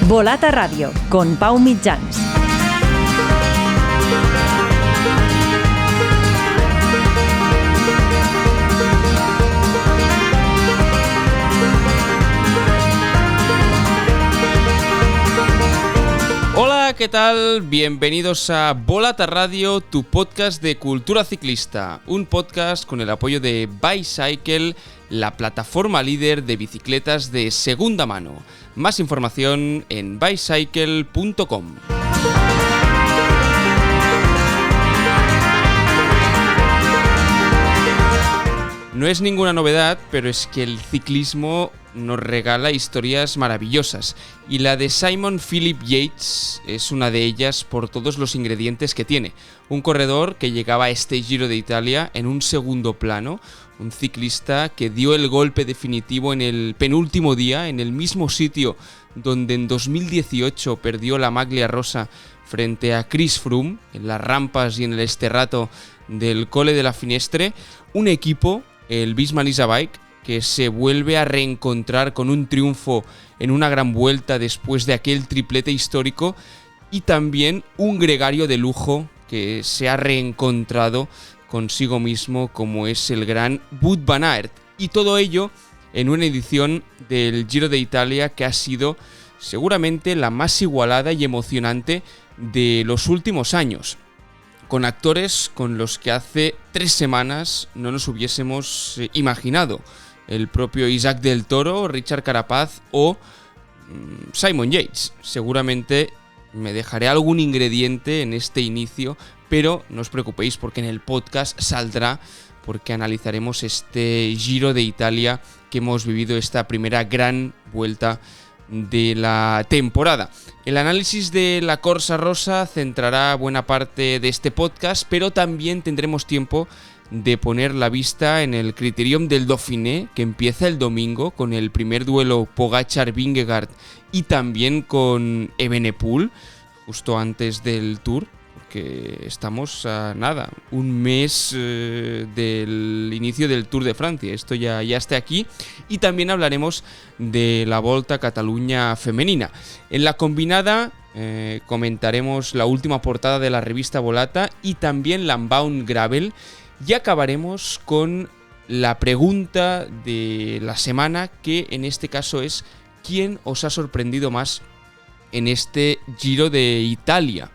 Volata Radio, con Pau Mitjans. Hola, ¿qué tal? Bienvenidos a Volata Radio, tu podcast de cultura ciclista. Un podcast con el apoyo de Bicycle, la plataforma líder de bicicletas de segunda mano. Más información en bicycle.com. No es ninguna novedad, pero es que el ciclismo nos regala historias maravillosas y la de Simon Philip Yates es una de ellas por todos los ingredientes que tiene. Un corredor que llegaba a este Giro de Italia en un segundo plano, un ciclista que dio el golpe definitivo en el penúltimo día, en el mismo sitio donde en 2018 perdió la maglia rosa frente a Chris Froome, en las rampas y en el esterrato del Colle della Finestre, un equipo, el Visma-Lease Bike, que se vuelve a reencontrar con un triunfo en una gran vuelta después de aquel triplete histórico, y también un gregario de lujo que se ha reencontrado consigo mismo como es el gran Wout van Aert. Y todo ello en una edición del Giro de Italia que ha sido seguramente la más igualada y emocionante de los últimos años, con actores con los que hace 3 semanas no nos hubiésemos imaginado. El propio Isaac del Toro, Richard Carapaz o Simon Yates. Seguramente me dejaré algún ingrediente en este inicio, pero no os preocupéis porque en el podcast saldrá, porque analizaremos este Giro de Italia que hemos vivido, esta primera gran vuelta de la temporada. El análisis de la Corsa Rosa centrará buena parte de este podcast, pero también tendremos tiempo de poner la vista en el Criterium del Dauphiné, que empieza el domingo con el primer duelo Pogačar-Vingegaard y también con Evenepoel justo antes del Tour, porque estamos a nada, un mes del inicio del Tour de Francia. Esto ya está aquí. Y también hablaremos de la Volta a Cataluña femenina. En la combinada comentaremos la última portada de la revista Volata y también la Unbound Gravel. Y acabaremos con la pregunta de la semana, que en este caso es: ¿quién os ha sorprendido más en este Giro de Italia?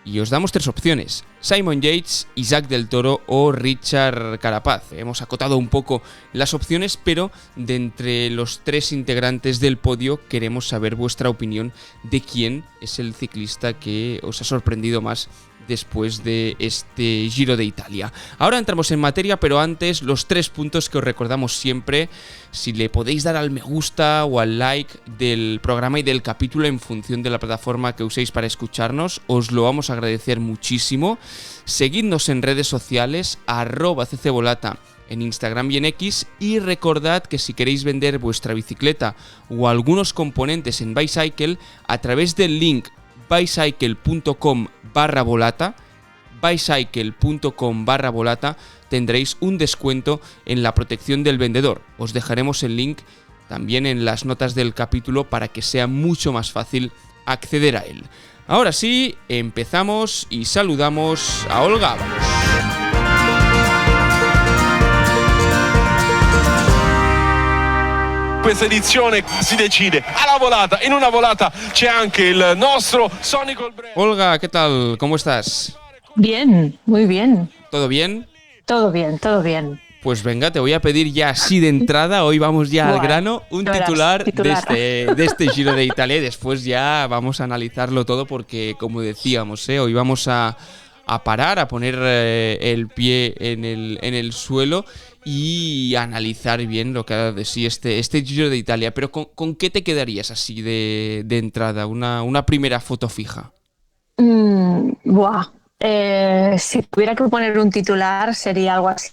Y os damos 3 opciones: Simon Yates, Isaac del Toro o Richard Carapaz. Hemos acotado un poco las opciones, pero de entre los 3 integrantes del podio queremos saber vuestra opinión de quién es el ciclista que os ha sorprendido más después de este Giro de Italia. Ahora entramos en materia, pero antes los 3 puntos que os recordamos siempre. Si le podéis dar al me gusta o al like del programa y del capítulo en función de la plataforma que uséis para escucharnos, os lo vamos a agradecer muchísimo. Seguidnos en redes sociales, @ccvolata en Instagram y en X, y recordad que si queréis vender vuestra bicicleta o algunos componentes en Bicycle, a través del link bicycle.com/volata, bicycle.com/volata, tendréis un descuento en la protección del vendedor. Os dejaremos el link también en las notas del capítulo para que sea mucho más fácil acceder a él. Ahora sí, empezamos y saludamos a Olga Ábalos. Questa edizione si decide alla volata. In una volata c'è anche il nostro Sonny Colbrelli. Olga, ¿qué tal? ¿Cómo estás? Bien, muy bien. ¿Todo bien? Todo bien, todo bien. Pues venga, te voy a pedir ya así de entrada, hoy vamos ya al grano, un titular. De este Giro de Italia, y después ya vamos a analizarlo todo porque, como decíamos, hoy vamos a parar, a poner el pie en el suelo y analizar bien lo que ha dado de sí este Giro de Italia. Pero ¿con qué te quedarías así de entrada? Una primera foto fija. Si tuviera que poner un titular sería algo así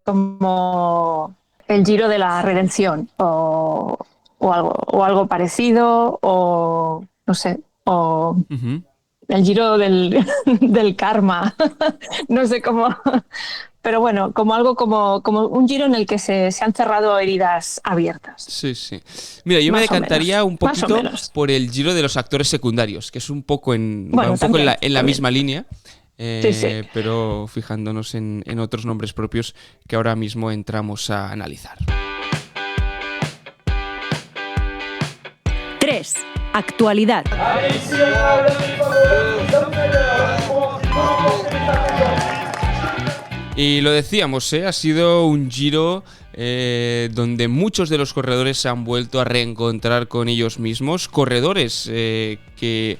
como el Giro de la Redención o algo parecido, o no sé, o el Giro del, del karma, no sé cómo, pero bueno, como algo como un Giro en el que se han cerrado heridas abiertas. Sí, sí. Mira, yo me Más o decantaría menos, un más o poquito menos. por el Giro de los actores secundarios, que es un poco va Bueno, un poco también, en la también. misma línea, Sí, sí. pero fijándonos en otros nombres propios que ahora mismo entramos a analizar. 3. Actualidad. Y lo decíamos, ha sido un Giro donde muchos de los corredores se han vuelto a reencontrar con ellos mismos. Corredores que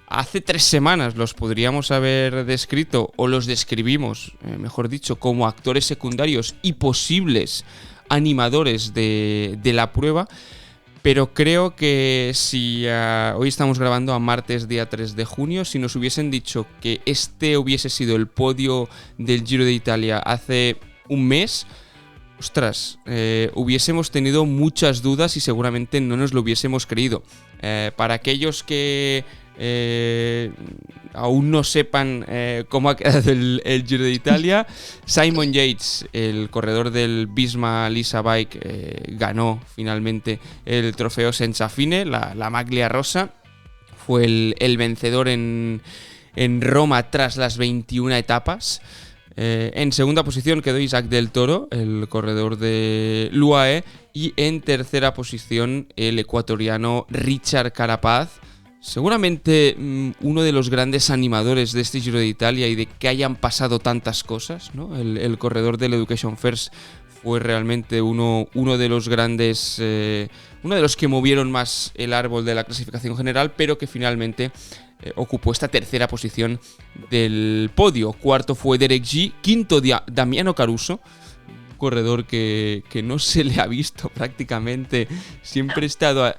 hace 3 semanas los podríamos haber descrito, o los describimos, mejor dicho, como actores secundarios y posibles animadores de la prueba. Pero creo que si hoy estamos grabando a martes, día 3 de junio, si nos hubiesen dicho que este hubiese sido el podio del Giro de Italia hace un mes, ostras, hubiésemos tenido muchas dudas y seguramente no nos lo hubiésemos creído. Para aquellos que aún no sepan cómo ha quedado el Giro de Italia, Simon Yates, el corredor del Visma Lease Bike, ganó finalmente el trofeo Senza Fine, la maglia rosa. Fue el vencedor en Roma tras las 21 etapas. En segunda posición quedó Isaac del Toro, el corredor de l'UAE, y en tercera posición el ecuatoriano Richard Carapaz. Seguramente uno de los grandes animadores de este Giro de Italia y de que hayan pasado tantas cosas, ¿no? El corredor del Education First fue realmente uno de los grandes, uno de los que movieron más el árbol de la clasificación general, pero que finalmente ocupó esta tercera posición del podio. Cuarto fue Derek G, quinto Damiano Caruso, corredor que no se le ha visto prácticamente, siempre ha estado...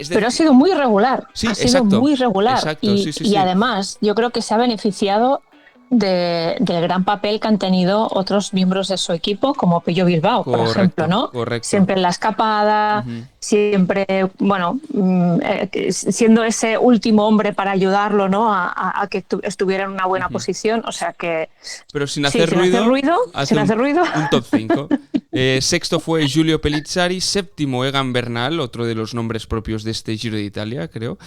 Pero ha sido muy regular, sí, ha sido exacto, muy regular exacto, y, sí. y además yo creo que se ha beneficiado del gran papel que han tenido otros miembros de su equipo, como Pello Bilbao, por ejemplo, ¿no? Correcto. Siempre en la escapada, Uh-huh. siempre, bueno, siendo ese último hombre para ayudarlo, ¿no? A que estuviera en una buena Uh-huh. posición, o sea que... Pero sin hacer ruido, sin hacer ruido. Un top 5. Sexto fue Giulio Pellizzari, séptimo Egan Bernal, otro de los nombres propios de este Giro de Italia, creo.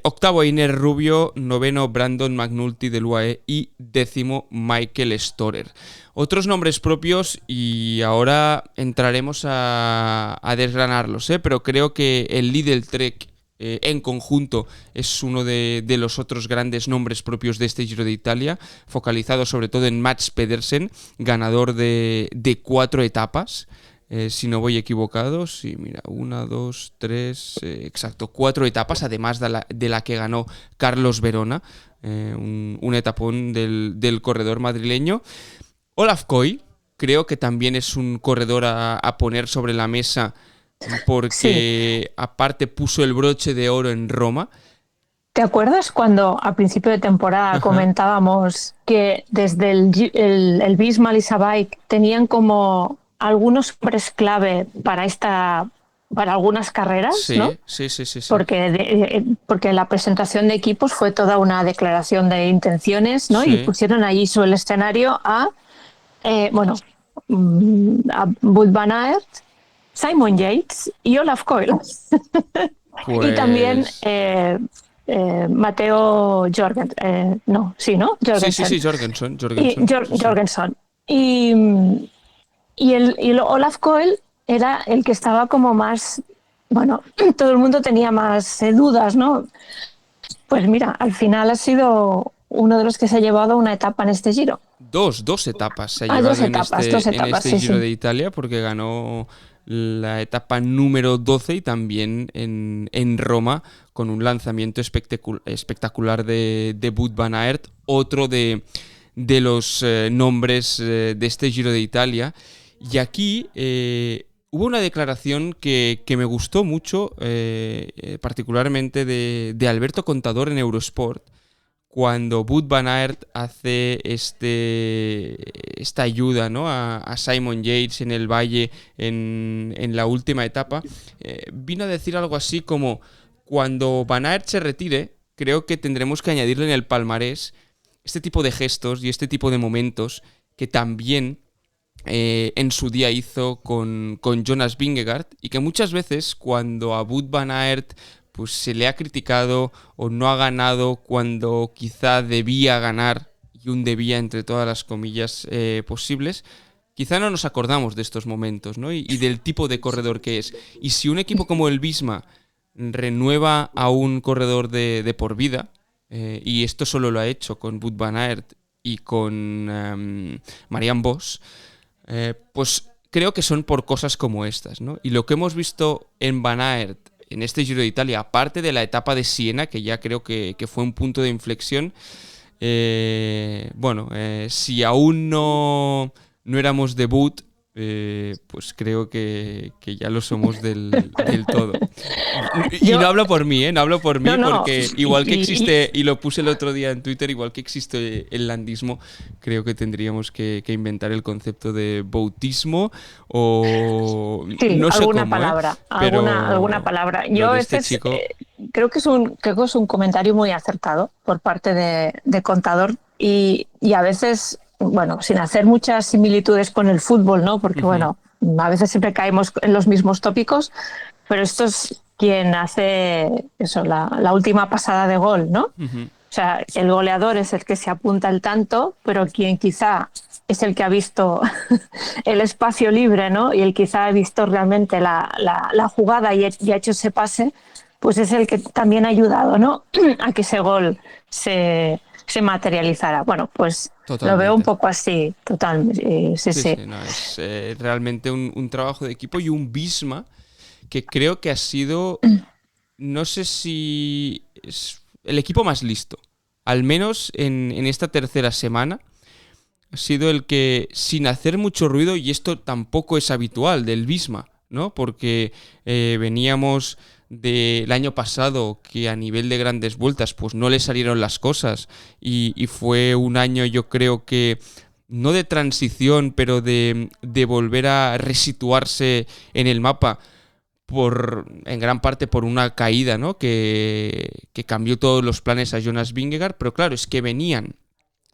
Octavo Iner Rubio, noveno Brandon McNulty del UAE y décimo Michael Storer. Otros nombres propios y ahora entraremos a desgranarlos, pero creo que el Lidl Trek en conjunto es uno de los otros grandes nombres propios de este Giro de Italia, focalizado sobre todo en Mats Pedersen, ganador de 4 etapas. Si no voy equivocado, sí, mira, 1, 2, 3, exacto, 4 etapas, además de la que ganó Carlos Verona, un etapón del corredor madrileño. Olaf Koy, creo que también es un corredor a poner sobre la mesa, porque sí, aparte puso el broche de oro en Roma. ¿Te acuerdas cuando a principio de temporada comentábamos que desde el Visma Lease Bike tenían como algunos hombres clave para algunas carreras, sí, ¿no? Sí. Porque la presentación de equipos fue toda una declaración de intenciones, ¿no? Sí. Y pusieron allí sobre el escenario a Wout van Aert, Simon Yates y Olaf Koy. Pues... Y también Matteo Jorgensen. Jorgensen. Sí, Jorgensen. Jorgensen. Y el Olaf Koy era el que estaba como más, bueno, todo el mundo tenía más dudas, ¿no? Pues mira, al final ha sido uno de los que se ha llevado una etapa en este Giro. Dos etapas se ha llevado en este Giro de Italia, porque ganó la etapa número 12 y también en Roma con un lanzamiento espectacular de Wout van Aert, otro de los nombres de este Giro de Italia. Y aquí hubo una declaración que me gustó mucho, particularmente de Alberto Contador en Eurosport, cuando Wout van Aert hace esta ayuda, ¿no?, a Simon Yates en el valle en la última etapa. Vino a decir algo así como: cuando Van Aert se retire, creo que tendremos que añadirle en el palmarés este tipo de gestos y este tipo de momentos que también en su día hizo con Jonas Vingegaard, y que muchas veces cuando a Wout van Aert pues se le ha criticado o no ha ganado cuando quizá debía ganar, y un debía entre todas las comillas posibles, quizá no nos acordamos de estos momentos, ¿no? y del tipo de corredor que es. Y si un equipo como el Visma renueva a un corredor de por vida, y esto solo lo ha hecho con Wout van Aert y con Marianne Vos, pues creo que son por cosas como estas, ¿no? Y lo que hemos visto en Van Aert en este Giro de Italia, aparte de la etapa de Siena, que ya creo que fue un punto de inflexión, si aún no éramos debut, pues creo que ya lo somos del todo. Y no hablo por mí, no hablo por mí, porque igual que existe, y lo puse el otro día en Twitter, igual que existe el landismo, creo que tendríamos que inventar el concepto de bautismo o sí, no sé alguna cómo, palabra, pero alguna palabra. Yo chico... creo que es un comentario muy acertado por parte de Contador, y a veces, bueno, sin hacer muchas similitudes con el fútbol, ¿no? Porque, bueno, a veces siempre caemos en los mismos tópicos, pero esto es quien hace eso, la última pasada de gol, ¿no? O sea, el goleador es el que se apunta el tanto, pero quien quizá es el que ha visto el espacio libre, ¿no? Y el quizá ha visto realmente la jugada y ha hecho ese pase, pues es el que también ha ayudado, ¿no? A que ese gol se materializara. Bueno, pues totalmente. Lo veo un poco así, totalmente. Sí. No, es realmente un trabajo de equipo y un Visma que creo que ha sido, no sé si es el equipo más listo, al menos en esta tercera semana. Ha sido el que, sin hacer mucho ruido, y esto tampoco es habitual del Visma, ¿no? Porque veníamos del año pasado que a nivel de grandes vueltas pues no le salieron las cosas, y fue un año, yo creo que no de transición, pero de volver a resituarse en el mapa, en gran parte por una caída, ¿no? que cambió todos los planes a Jonas Vingegaard. Pero claro, es que venían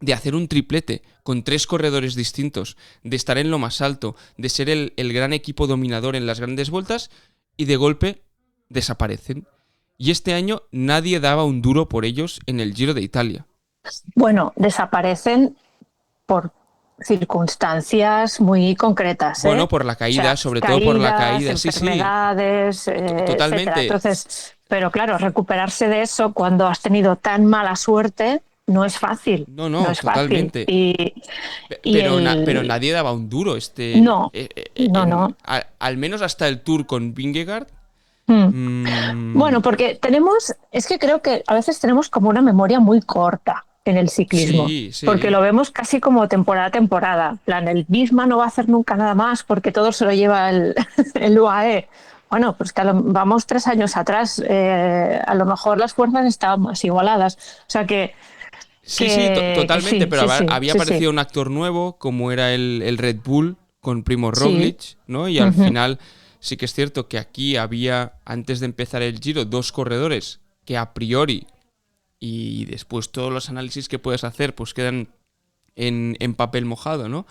de hacer un triplete con 3 corredores distintos, de estar en lo más alto, de ser el gran equipo dominador en las grandes vueltas, y de golpe desaparecen. Y este año nadie daba un duro por ellos en el Giro de Italia. Bueno, desaparecen por circunstancias muy concretas. Bueno, por la caída, o sea, sobre todo por la caída. Enfermedades, sí. Totalmente. Etcétera. Entonces, pero claro, recuperarse de eso cuando has tenido tan mala suerte no es fácil. No es totalmente. Fácil. Pero nadie daba un duro. No. Al menos hasta el Tour con Vingegaard. Bueno, porque es que creo que a veces tenemos como una memoria muy corta en el ciclismo, sí. Porque lo vemos casi como temporada a temporada. En plan, el Visma no va a hacer nunca nada más porque todo se lo lleva el UAE. Bueno, pues que vamos 3 años atrás, a lo mejor las fuerzas estaban más igualadas. O sea que... Sí, totalmente, pero había aparecido un actor nuevo, como era el Red Bull, con Primož Roglič, ¿no? Y al final sí que es cierto que aquí había, antes de empezar el Giro, 2 corredores que a priori, y después todos los análisis que puedes hacer, pues quedan en papel mojado, ¿no?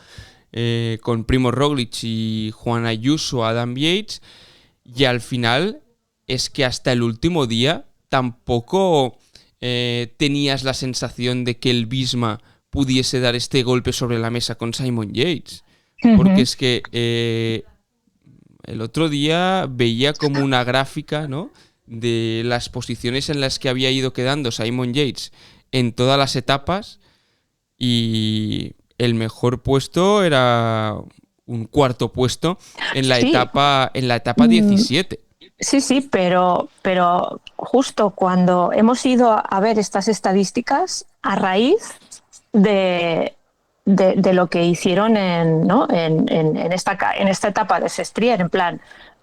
Con Primož Roglič y Juan Ayuso, Adam Yates, y al final es que hasta el último día tampoco tenías la sensación de que el Visma pudiese dar este golpe sobre la mesa con Simon Yates, porque es que el otro día veía como una gráfica, ¿no?, de las posiciones en las que había ido quedando Simon Yates en todas las etapas, y el mejor puesto era un 4º puesto en la etapa 17. Sí, pero justo cuando hemos ido a ver estas estadísticas a raíz de lo que hicieron en esta etapa de Sestriere, en plan,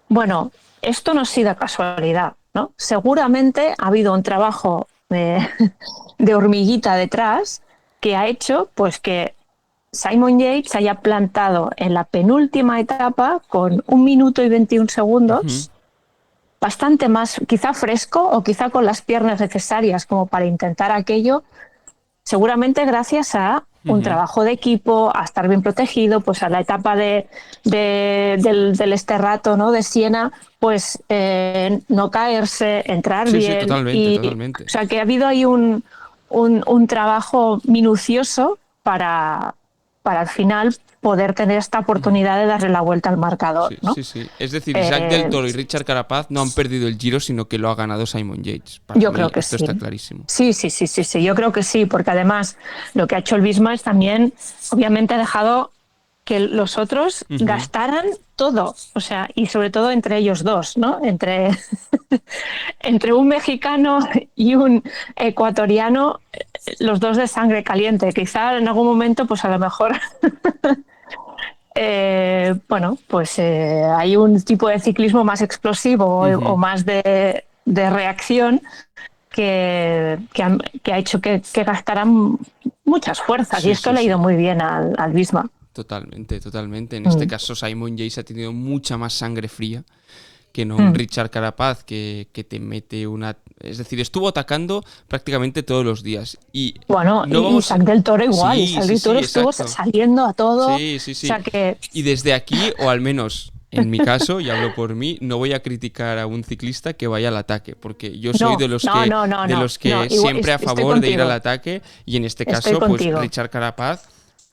bueno, esto no ha sido casualidad, ¿no? Seguramente ha habido un trabajo de hormiguita detrás que ha hecho pues que Simon Yates haya plantado en la penúltima etapa con 1 minuto y 21 segundos bastante más, quizá fresco o quizá con las piernas necesarias como para intentar aquello, seguramente gracias a un trabajo de equipo, a estar bien protegido, pues a la etapa del Esterrato, ¿no? De Siena, pues no caerse, entrar Sí, bien. totalmente. O sea, que ha habido ahí un trabajo minucioso para al final poder tener esta oportunidad de darle la vuelta al marcador, Sí, ¿no? sí. Es decir, Isaac del Toro y Richard Carapaz no han perdido el Giro, sino que lo ha ganado Simon Yates. Para Yo mí creo que esto sí. está clarísimo. Sí, yo creo que sí, porque además lo que ha hecho el Visma es también, obviamente, ha dejado que los otros gastaran todo, o sea, y sobre todo entre ellos dos, ¿no? Entre un mexicano y un ecuatoriano, los dos de sangre caliente. Quizá en algún momento, pues a lo mejor bueno, pues hay un tipo de ciclismo más explosivo o más de reacción que ha hecho que gastaran muchas fuerzas. Y esto le ha ido muy bien al Visma. Totalmente. En este caso, Simon Yates ha tenido mucha más sangre fría que no un Richard Carapaz que te mete una... Es decir, estuvo atacando prácticamente todos los días. Y bueno, no y Isaac del Toro igual. Sí, Isaac del Toro estuvo saliendo a todo. Sí. O sea que... Y desde aquí, o al menos en mi caso, y hablo por mí, no voy a criticar a un ciclista que vaya al ataque, porque yo soy de los que siempre a favor de ir al ataque, y en este caso, pues Richard Carapaz,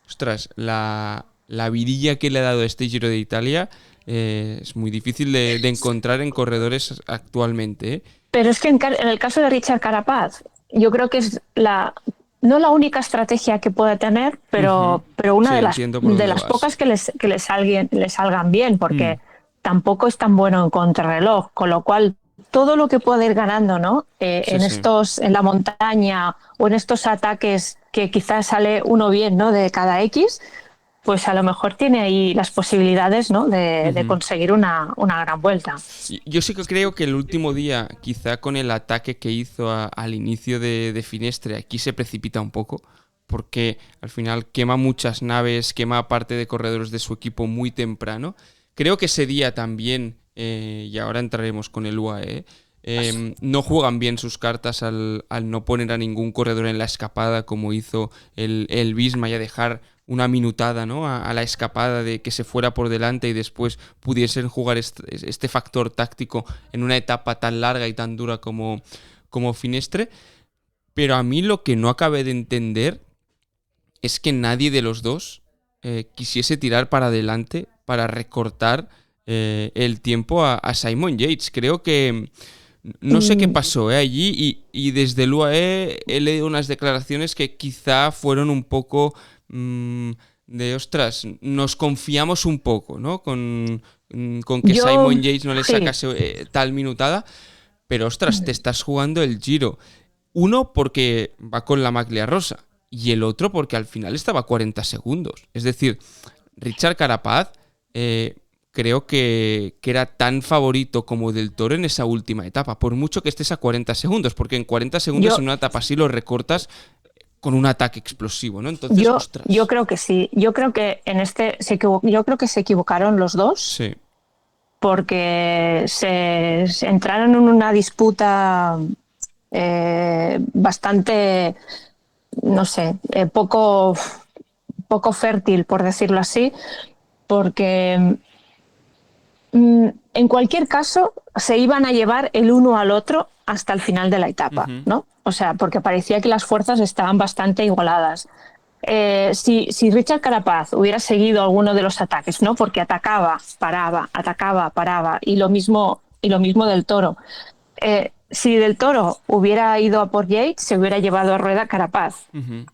ostras, la vidilla que le ha dado este Giro de Italia es muy difícil de encontrar en corredores actualmente, ¿eh? Pero es que en el caso de Richard Carapaz, yo creo que es no la única estrategia que puede tener, pero una de las pocas que le salgan bien, porque tampoco es tan bueno en contrarreloj, con lo cual todo lo que puede ir ganando, ¿no? En la montaña o en estos ataques que quizás sale uno bien, ¿no? De cada X, pues a lo mejor tiene ahí las posibilidades, ¿no? de conseguir una gran vuelta. Yo sí que creo que el último día, quizá con el ataque que hizo al inicio de Finestre, aquí se precipita un poco, porque al final quema muchas naves, quema parte de corredores de su equipo muy temprano. Creo que ese día también, y ahora entraremos con el UAE, no juegan bien sus cartas al no poner a ningún corredor en la escapada como hizo el Visma y a dejar una minutada, ¿no? a la escapada de que se fuera por delante y después pudiesen jugar este factor táctico en una etapa tan larga y tan dura como Finestre. Pero a mí lo que no acabé de entender es que nadie de los dos quisiese tirar para adelante para recortar el tiempo a Simon Yates. Creo que no sé qué pasó allí y desde el UAE he leído unas declaraciones que quizá fueron un poco de ostras, nos confiamos un poco, ¿no? Con que Simon Yates no le sacase tal minutada, pero ostras, te estás jugando el Giro. Uno porque va con la maglia rosa y el otro porque al final estaba a 40 segundos. Es decir, Richard Carapaz creo que era tan favorito como Del Toro en esa última etapa, por mucho que estés a 40 segundos, porque en 40 segundos en una etapa así lo recortas con un ataque explosivo, ¿no? Entonces, yo creo que sí. Yo creo que yo creo que se equivocaron los dos. Sí. Porque se entraron en una disputa bastante, no sé, poco fértil, por decirlo así, porque en cualquier caso se iban a llevar el uno al otro hasta el final de la etapa, ¿no? O sea, porque parecía que las fuerzas estaban bastante igualadas. Si Richard Carapaz hubiera seguido alguno de los ataques, ¿no? Porque atacaba, paraba, y lo mismo Del Toro. Si Del Toro hubiera ido a por Yates, se hubiera llevado a rueda Carapaz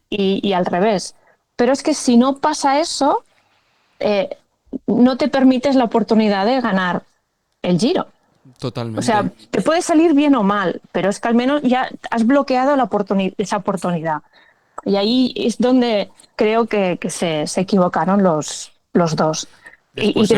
y al revés. Pero es que si no pasa eso, no te permites la oportunidad de ganar el Giro. Totalmente. O sea, te puede salir bien o mal, pero es que al menos ya has bloqueado esa oportunidad. Y ahí es donde creo que se equivocaron los dos. Después se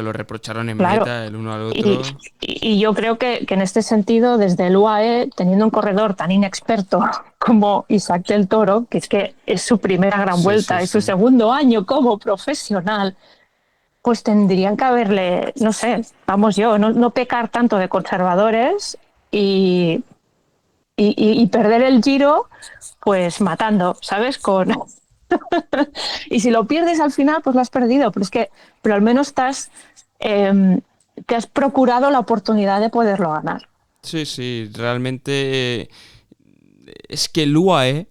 lo reprocharon en meta el uno al otro. Y yo creo que en este sentido, desde el UAE, teniendo un corredor tan inexperto como Isaac del Toro, que es su primera gran vuelta, es su segundo año como profesional, pues tendrían que haberle, no sé, vamos yo, no pecar tanto de conservadores y perder el Giro, pues matando, ¿sabes? Y si lo pierdes al final, pues lo has perdido, pero al menos te has procurado la oportunidad de poderlo ganar. Sí, sí, realmente es que el UAE,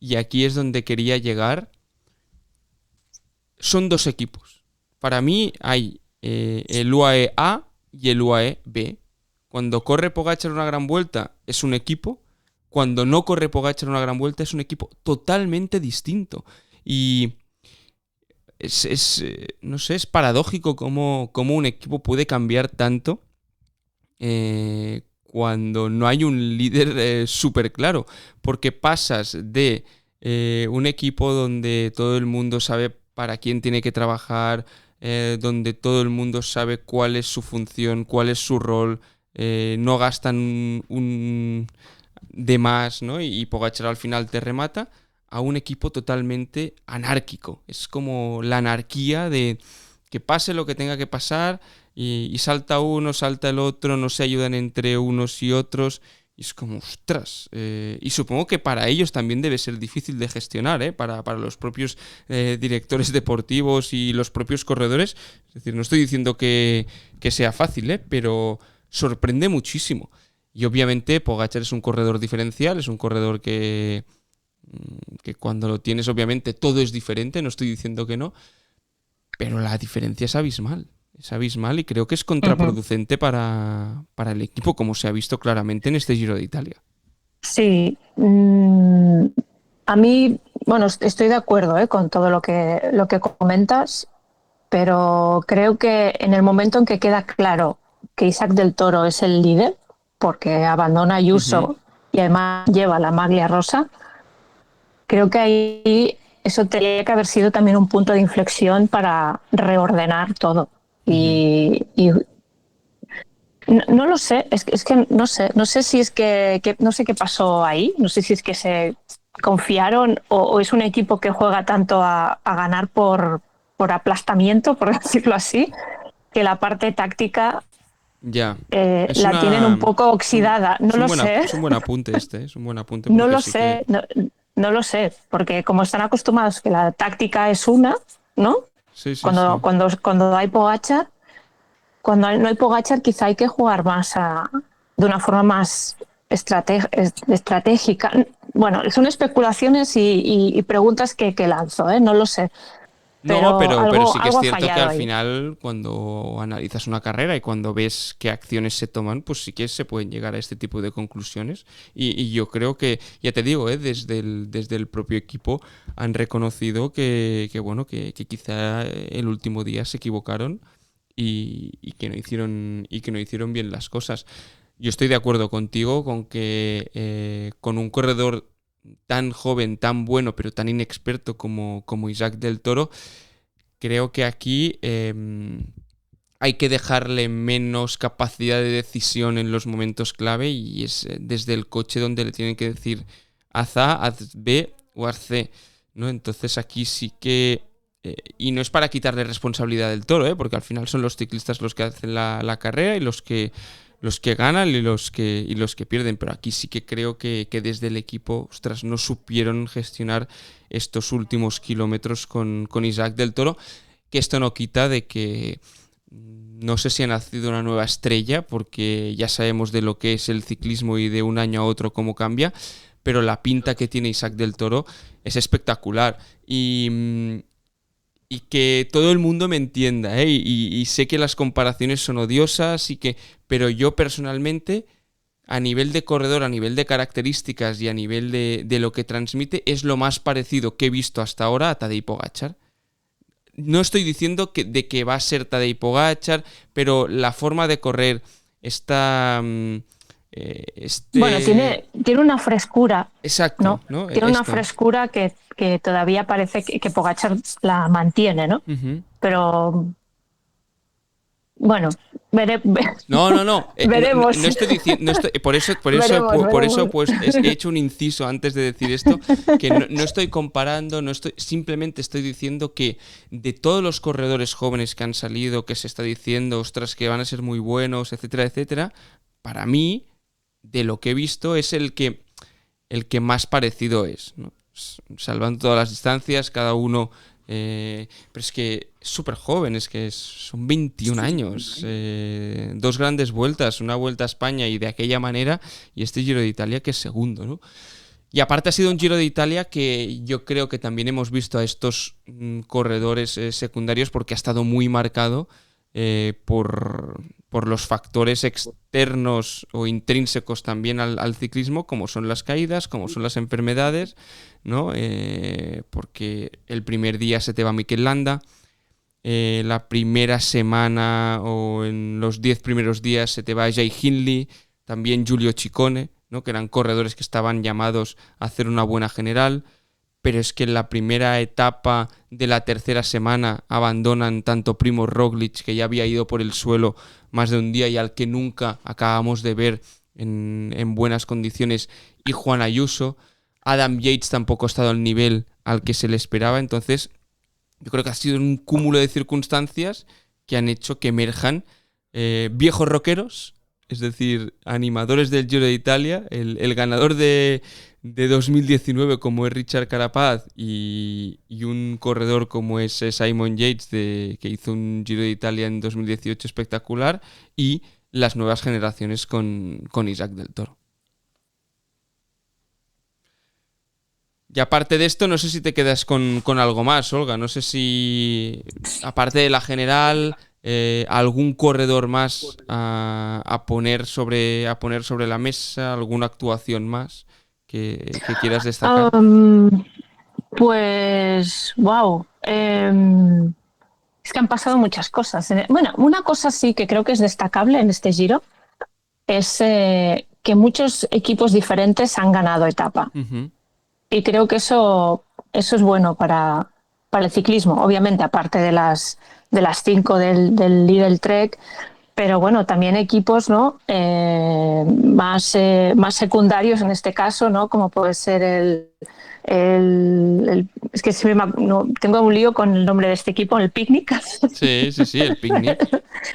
y aquí es donde quería llegar, son dos equipos. Para mí hay el UAE A y el UAE B. Cuando corre Pogačar una gran vuelta es un equipo, cuando no corre Pogačar una gran vuelta es un equipo totalmente distinto. Y no sé, es paradójico cómo un equipo puede cambiar tanto cuando no hay un líder súper claro, porque pasas de un equipo donde todo el mundo sabe para quién tiene que trabajar, donde todo el mundo sabe cuál es su función, cuál es su rol, no gastan un de más, ¿no? Y Pogačar al final te remata, a un equipo totalmente anárquico. Es como la anarquía de que pase lo que tenga que pasar y salta uno, salta el otro, no se ayudan entre unos y otros. Y es como, ostras. Y supongo que para ellos también debe ser difícil de gestionar, ¿eh? Para los propios directores deportivos y los propios corredores. Es decir, no estoy diciendo que sea fácil, ¿eh? Pero sorprende muchísimo. Y obviamente Pogačar es un corredor diferencial, es un corredor que cuando lo tienes obviamente todo es diferente, no estoy diciendo que no, pero la diferencia es abismal y creo que es contraproducente para el equipo, como se ha visto claramente en este Giro de Italia. Sí, a mí, bueno, estoy de acuerdo con todo lo que comentas, pero creo que en el momento en que queda claro que Isaac del Toro es el líder, porque abandona a Ayuso y además lleva la maglia rosa, creo que ahí eso tendría que haber sido también un punto de inflexión para reordenar todo. Y no lo sé, es que no sé si es que no sé qué pasó ahí, no sé si es que se confiaron o es un equipo que juega tanto a ganar por aplastamiento, por decirlo así, que la parte táctica Ya. la tienen un poco oxidada. No lo sé. Es un buen apunte es un buen apunte. No lo Sí sé, que... no lo sé, porque como están acostumbrados que la táctica es una, ¿no? Sí, sí, Cuando, sí. cuando hay Pogačar, cuando no hay Pogačar quizá hay que jugar más de una forma más estratégica. Bueno, son especulaciones y preguntas que lanzo, no lo sé. No, Pero pero sí que es algo ha cierto que fallado al ahí. final, cuando analizas una carrera y cuando ves qué acciones se toman, pues sí que se pueden llegar a este tipo de conclusiones. Y yo creo que, ya te digo, desde el propio equipo han reconocido bueno, que quizá el último día se equivocaron y que no hicieron bien las cosas. Yo estoy de acuerdo contigo con que con un corredor tan joven, tan bueno, pero tan inexperto como Isaac del Toro, creo que aquí hay que dejarle menos capacidad de decisión en los momentos clave y es desde el coche donde le tienen que decir haz A, haz B o haz C, ¿no? Entonces aquí sí que... y no es para quitarle responsabilidad del Toro, porque al final son los ciclistas los que hacen la carrera y los que ganan y los que pierden, pero aquí sí que creo que desde el equipo, ostras, no supieron gestionar estos últimos kilómetros con Isaac del Toro, que esto no quita de que no sé si ha nacido una nueva estrella, porque ya sabemos de lo que es el ciclismo y de un año a otro cómo cambia, pero la pinta que tiene Isaac del Toro es espectacular y que todo el mundo me entienda, y sé que las comparaciones son odiosas pero yo personalmente a nivel de corredor, a nivel de características y a nivel de lo que transmite es lo más parecido que he visto hasta ahora a Tadej Pogačar. No estoy diciendo de que va a ser Tadej Pogačar, pero la forma de correr está... Bueno, tiene una frescura, Exacto, ¿no? ¿no? Tiene una Esto. frescura que todavía parece que Pogačar la mantiene, ¿no? Uh-huh. Pero Bueno, No. veremos. No estoy diciendo, por eso, Veremos. pues he hecho un inciso antes de decir esto, que no estoy comparando, simplemente estoy diciendo que de todos los corredores jóvenes que han salido, que se está diciendo, ostras, que van a ser muy buenos, etcétera, etcétera, para mí, de lo que he visto, es el que más parecido es, ¿no? Salvando todas las distancias, cada uno. Pero es que es súper joven, son 21 años, 2 grandes vueltas, una vuelta a España y de aquella manera, y este Giro de Italia que es segundo, ¿no? Y aparte ha sido un Giro de Italia que yo creo que también hemos visto a estos corredores secundarios porque ha estado muy marcado por los factores externos o intrínsecos también al ciclismo, como son las caídas, como son las enfermedades, ¿no? Porque el primer día se te va Mikel Landa, la primera semana o en los 10 primeros días se te va Jay Hindley, también Giulio Ciccone, ¿no? Que eran corredores que estaban llamados a hacer una buena general, pero es que en la primera etapa de la tercera semana abandonan tanto Primo Roglic, que ya había ido por el suelo más de un día y al que nunca acabamos de ver en buenas condiciones, y Juan Ayuso. Adam Yates tampoco ha estado al nivel al que se le esperaba, entonces yo creo que ha sido un cúmulo de circunstancias que han hecho que emerjan viejos rockeros, es decir, animadores del Giro de Italia, el ganador de 2019 como es Richard Carapaz y un corredor como es Simon Yates que hizo un Giro de Italia en 2018 espectacular, y las nuevas generaciones con Isaac del Toro. Y aparte de esto, no sé si te quedas con algo más, Olga. No sé si, aparte de la general, algún corredor más a poner sobre la mesa, alguna actuación más que quieras destacar. Pues, wow. Es que han pasado muchas cosas. Bueno, una cosa sí que creo que es destacable en este Giro es que muchos equipos diferentes han ganado etapa. Uh-huh. Y creo que eso es bueno para el ciclismo, obviamente, aparte de las 5 del Lidl Trek, pero bueno, también equipos, ¿no? Más secundarios en este caso, ¿no? Como puede ser es que no, tengo un lío con el nombre de este equipo, el Picnic. Sí, el Picnic.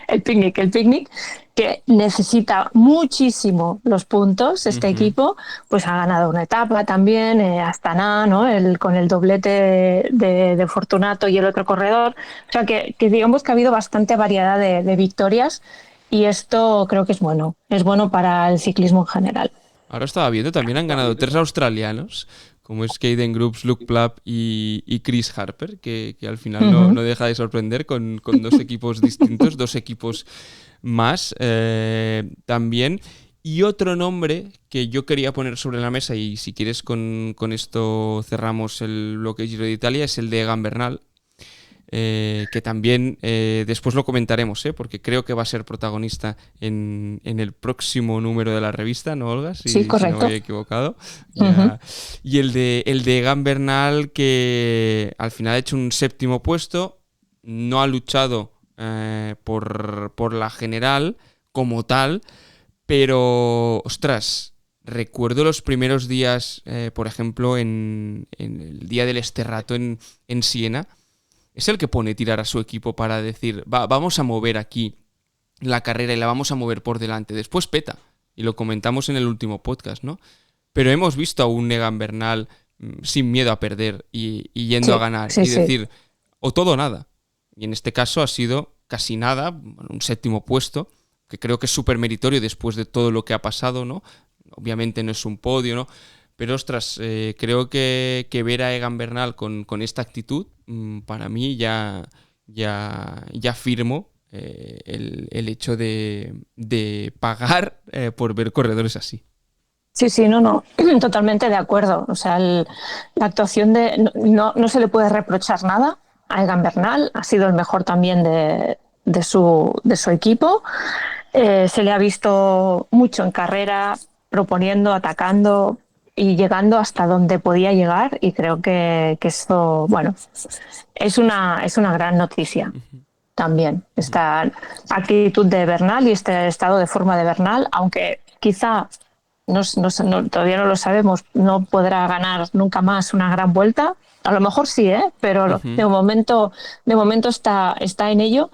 el Picnic, que necesita muchísimo los puntos, este equipo, pues ha ganado una etapa también, Astana, ¿no? Con el doblete de Fortunato y el otro corredor. O sea, que digamos que ha habido bastante variedad de victorias, y esto creo que es bueno para el ciclismo en general. Ahora estaba viendo, también han ganado 3 australianos, como es Caden Groups, Luke Plapp y Chris Harper, que al final no deja de sorprender con 2 equipos distintos, 2 equipos más también. Y otro nombre que yo quería poner sobre la mesa, y si quieres con esto cerramos el bloque Giro de Italia, es el de Egan Bernal, que también después lo comentaremos, porque creo que va a ser protagonista en el próximo número de la revista, ¿no, Olga? Sí, correcto. Si no me he equivocado. Uh-huh. Y el de Egan Bernal, que al final ha hecho un 7º puesto, no ha luchado por la general como tal, pero, ostras, recuerdo los primeros días, por ejemplo, en el día del Esterrato en Siena. Es el que pone tirar a su equipo para decir, vamos a mover aquí la carrera y la vamos a mover por delante. Después peta, y lo comentamos en el último podcast, ¿no? Pero hemos visto a un Egan Bernal sin miedo a perder y yendo a ganar y decir, o todo o nada. Y en este caso ha sido casi nada, un 7º puesto, que creo que es súper meritorio después de todo lo que ha pasado, ¿no? Obviamente no es un podio, ¿no? Pero, ostras, creo que ver a Egan Bernal con esta actitud, para mí ya firmo el hecho de pagar por ver corredores así. Sí, no, totalmente de acuerdo. O sea, la actuación no se le puede reprochar nada a Egan Bernal, ha sido el mejor también de su equipo. Se le ha visto mucho en carrera, proponiendo, atacando y llegando hasta donde podía llegar, y creo que esto, bueno, es una gran noticia. también. Esta actitud de Bernal y este estado de forma de Bernal, aunque quizá todavía no lo sabemos, no podrá ganar nunca más una gran vuelta. A lo mejor sí, pero de momento está en ello.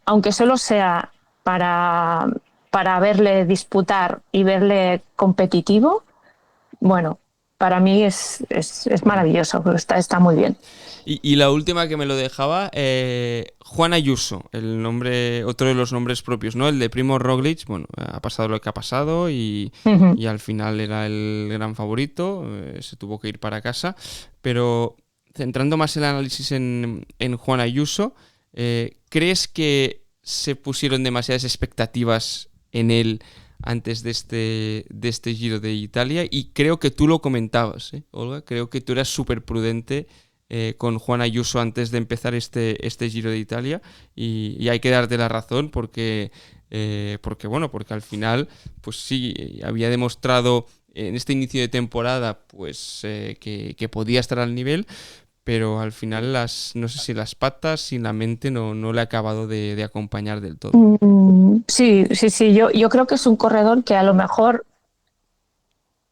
Aunque solo sea para verle disputar y verle competitivo, bueno, para mí es maravilloso, está muy bien. Y la última que me lo dejaba, Juan Ayuso, el nombre, otro de los nombres propios, ¿no? El de Primo Roglic, bueno, ha pasado lo que ha pasado y al final era el gran favorito, se tuvo que ir para casa, pero centrando más el análisis en Juan Ayuso, ¿crees que se pusieron demasiadas expectativas en él antes de este Giro de Italia? Y creo que tú lo comentabas, Olga, creo que tú eras súper prudente con Juan Ayuso antes de empezar este Giro de Italia y hay que darte la razón porque al final pues sí, había demostrado en este inicio de temporada pues que podía estar al nivel, pero al final no sé si las patas y la mente no le ha acabado de acompañar del todo. Sí, yo creo que es un corredor que a lo mejor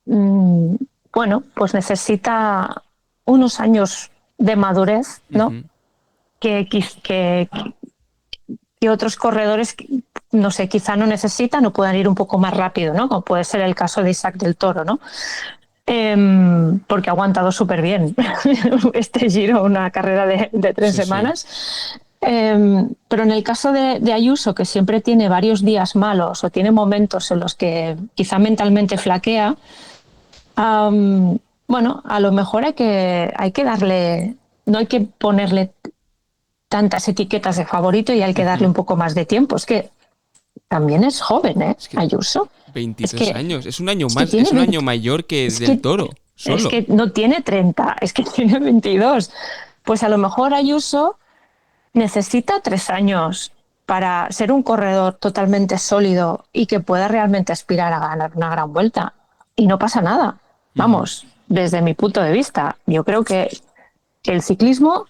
bueno, pues necesita unos años de madurez, ¿no? Uh-huh. Que otros corredores, no sé, quizá no necesitan o puedan ir un poco más rápido, ¿no? Como puede ser el caso de Isaac del Toro, ¿no? Porque ha aguantado súper bien este Giro, una carrera de 3 semanas. Sí. Pero en el caso de Ayuso, que siempre tiene varios días malos o tiene momentos en los que quizá mentalmente flaquea, bueno, a lo mejor hay que darle, no hay que ponerle tantas etiquetas de favorito y hay que darle un poco más de tiempo. Es que también es joven, es que Ayuso. 23 años, es un año más, es un año mayor que del Toro. Solo. Es que no tiene 30, es que tiene 22. Pues a lo mejor Ayuso necesita 3 años para ser un corredor totalmente sólido y que pueda realmente aspirar a ganar una gran vuelta. Y no pasa nada. Vamos, desde mi punto de vista, yo creo que el ciclismo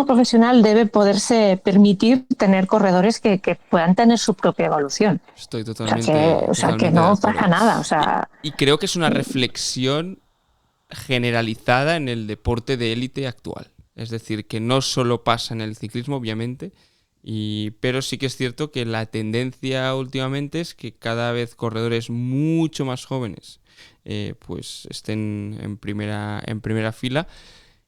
profesional debe poderse permitir tener corredores que puedan tener su propia evolución. Estoy totalmente. Que no pasa nada. O sea, y creo que es una reflexión generalizada en el deporte de élite actual. Es decir, que no solo pasa en el ciclismo, obviamente, pero sí que es cierto que la tendencia últimamente es que cada vez corredores mucho más jóvenes pues estén en primera fila.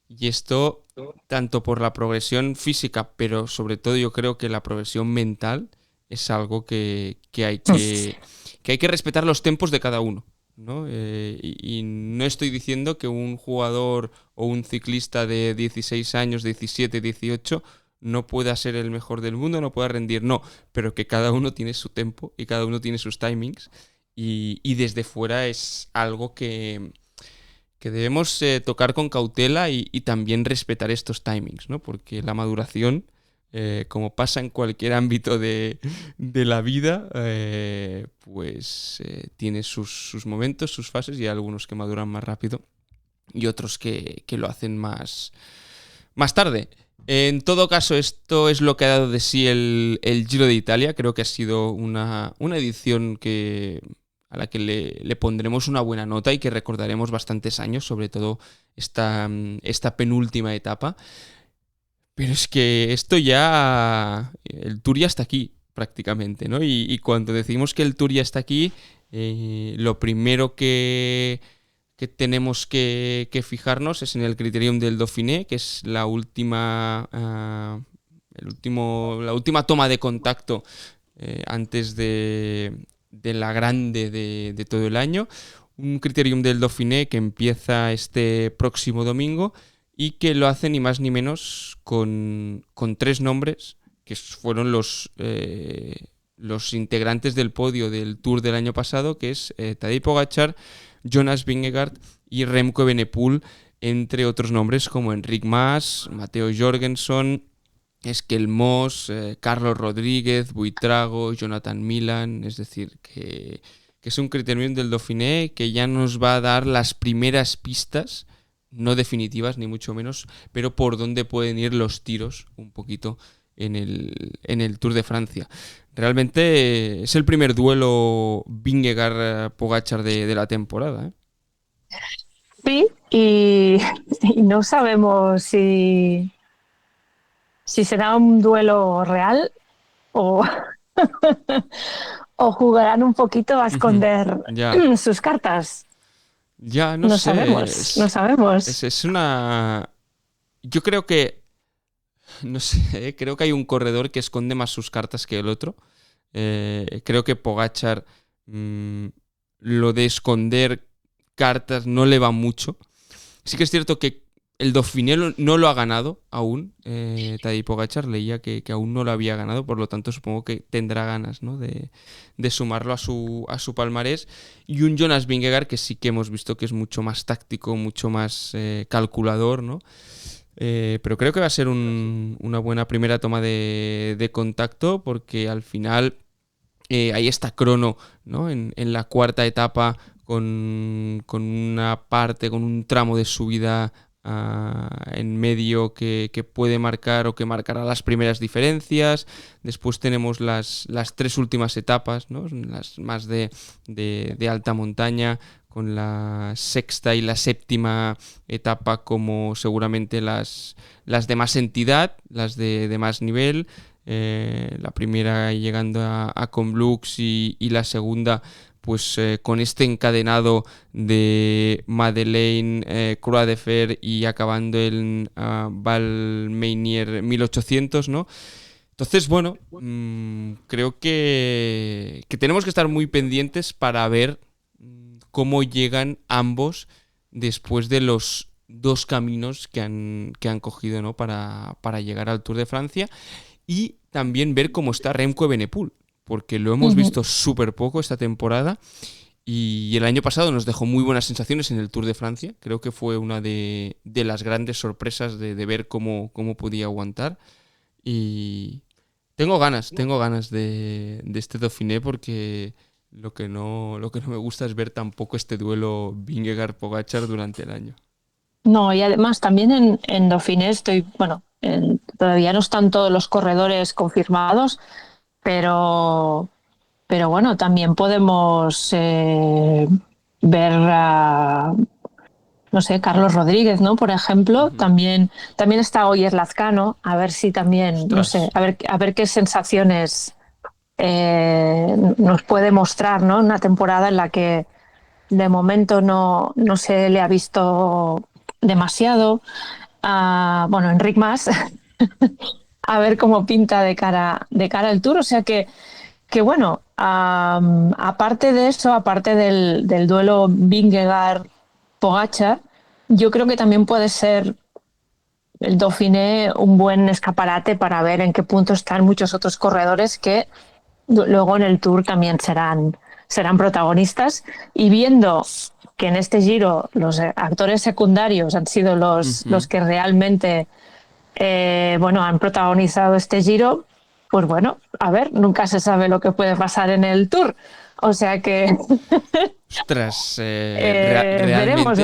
Y esto, tanto por la progresión física, pero sobre todo yo creo que la progresión mental es algo que hay que respetar los tempos de cada uno, ¿no? Y no estoy diciendo que un jugador o un ciclista de 16 años, 17, 18 no pueda ser el mejor del mundo, no pueda rendir, no, pero que cada uno tiene su tempo y cada uno tiene sus timings y desde fuera es algo que debemos tocar con cautela y también respetar estos timings, ¿no? Porque la maduración, como pasa en cualquier ámbito de la vida, pues tiene sus momentos, sus fases, y hay algunos que maduran más rápido y otros que lo hacen más tarde. En todo caso, esto es lo que ha dado de sí el Giro de Italia. Creo que ha sido una edición a la que le pondremos una buena nota y que recordaremos bastantes años, sobre todo esta penúltima etapa. Pero es que el Tour ya está aquí, prácticamente, ¿no? Y cuando decimos que el Tour ya está aquí, lo primero que tenemos que fijarnos es en el Criterium del Dauphiné, que es la última toma de contacto antes de la grande de todo el año. Un Criterium del Dauphiné que empieza este próximo domingo y que lo hace ni más ni menos con 3 nombres que fueron los integrantes del podio del Tour del año pasado, que es Tadej Pogačar, Jonas Vingegaard y Remco Evenepoel, entre otros nombres como Enric Mas, Matteo Jorgenson, Eskel Moss, Carlos Rodríguez, Buitrago, Jonathan Milan. Es decir, que es un Criterium del Dauphiné que ya nos va a dar las primeras pistas no definitivas ni mucho menos, pero por dónde pueden ir los tiros un poquito en el Tour de Francia. Realmente es el primer duelo Vingegaard-Pogačar de la temporada, ¿eh? Sí, y no sabemos si será un duelo real o, o jugarán un poquito a esconder Ya. sus cartas. Ya, no No sé. sabemos, no sabemos. Es una... Yo creo que... No sé, creo que hay un corredor que esconde más sus cartas que el otro. Creo que Pogačar lo de esconder cartas no le va mucho. Sí que es cierto que el Dauphiné no lo ha ganado aún. Tadej Pogačar leía que aún no lo había ganado, por lo tanto supongo que tendrá ganas, ¿no?, de sumarlo a su palmarés. Y un Jonas Vingegaard que sí que hemos visto que es mucho más táctico, mucho más calculador, ¿no? Pero creo que va a ser una buena primera toma de contacto, porque al final ahí está Crono, ¿no?, en la cuarta etapa con una parte, con un tramo de subida en medio que puede marcar o que marcará las primeras diferencias. Después tenemos las tres últimas etapas, ¿no?, las más de alta montaña, con la sexta y la séptima etapa como seguramente las de más entidad, las de más nivel. La primera llegando a Combloux y la segunda pues con este encadenado de Madeleine, Croix de Fer y acabando en Val-Meunier 1800, ¿no? Entonces, bueno, creo que tenemos que estar muy pendientes para ver cómo llegan ambos después de los dos caminos que han cogido, ¿no?, para llegar al Tour de Francia, y también ver cómo está Remco Evenepoel, porque lo hemos visto súper poco esta temporada y el año pasado nos dejó muy buenas sensaciones en el Tour de Francia. Creo que fue una de las grandes sorpresas de ver cómo podía aguantar, y tengo ganas de este Dauphiné, porque lo que no me gusta es ver tampoco este duelo Vingegaard-Pogačar durante el año. No, y además también en Dauphiné todavía no están todos los corredores confirmados, pero bueno, también podemos ver a, no sé, Carlos Rodríguez, ¿no?, por ejemplo. También está Oyer Lazcano, a ver si también, Ostras. no sé, a ver qué sensaciones nos puede mostrar, ¿no?, una temporada en la que de momento no se le ha visto demasiado. Bueno, Enric Mas, a ver cómo pinta de cara al Tour. O sea que bueno, aparte de eso, aparte del duelo Vingegaard-Pogačar, yo creo que también puede ser el Dauphiné un buen escaparate para ver en qué punto están muchos otros corredores que luego en el Tour también serán protagonistas, y viendo que en este Giro los actores secundarios han sido los que realmente han protagonizado este Giro, pues bueno, a ver, nunca se sabe lo que puede pasar en el Tour. O sea que... Ostras, veremos.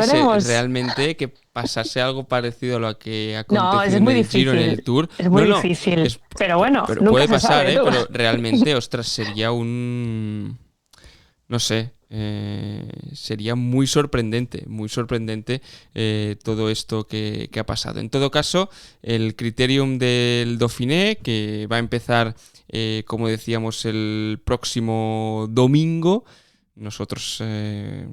Realmente que pasase algo parecido a lo que aconteció es muy en el difícil, Giro, en el Tour. Es muy difícil, pero bueno, pero nunca puede se pasar, sabe, ¿no? pero realmente, ostras, sería no sé, sería muy sorprendente todo esto que ha pasado. En todo caso, el Criterium del Dauphiné, que va a empezar, como decíamos, el próximo domingo. Nosotros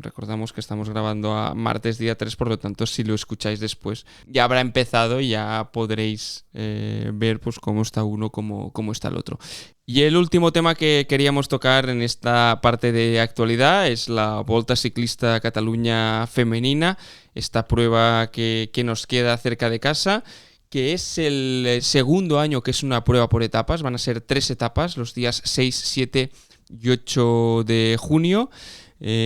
recordamos que estamos grabando a martes día 3, por lo tanto, si lo escucháis después, ya habrá empezado y ya podréis ver pues cómo está uno, cómo está el otro. Y el último tema que queríamos tocar en esta parte de actualidad es la Volta Ciclista a Cataluña femenina, esta prueba que nos queda cerca de casa, que es el segundo año que es una prueba por etapas. Van a ser 3 etapas, los días 6, 7 y 8 de junio.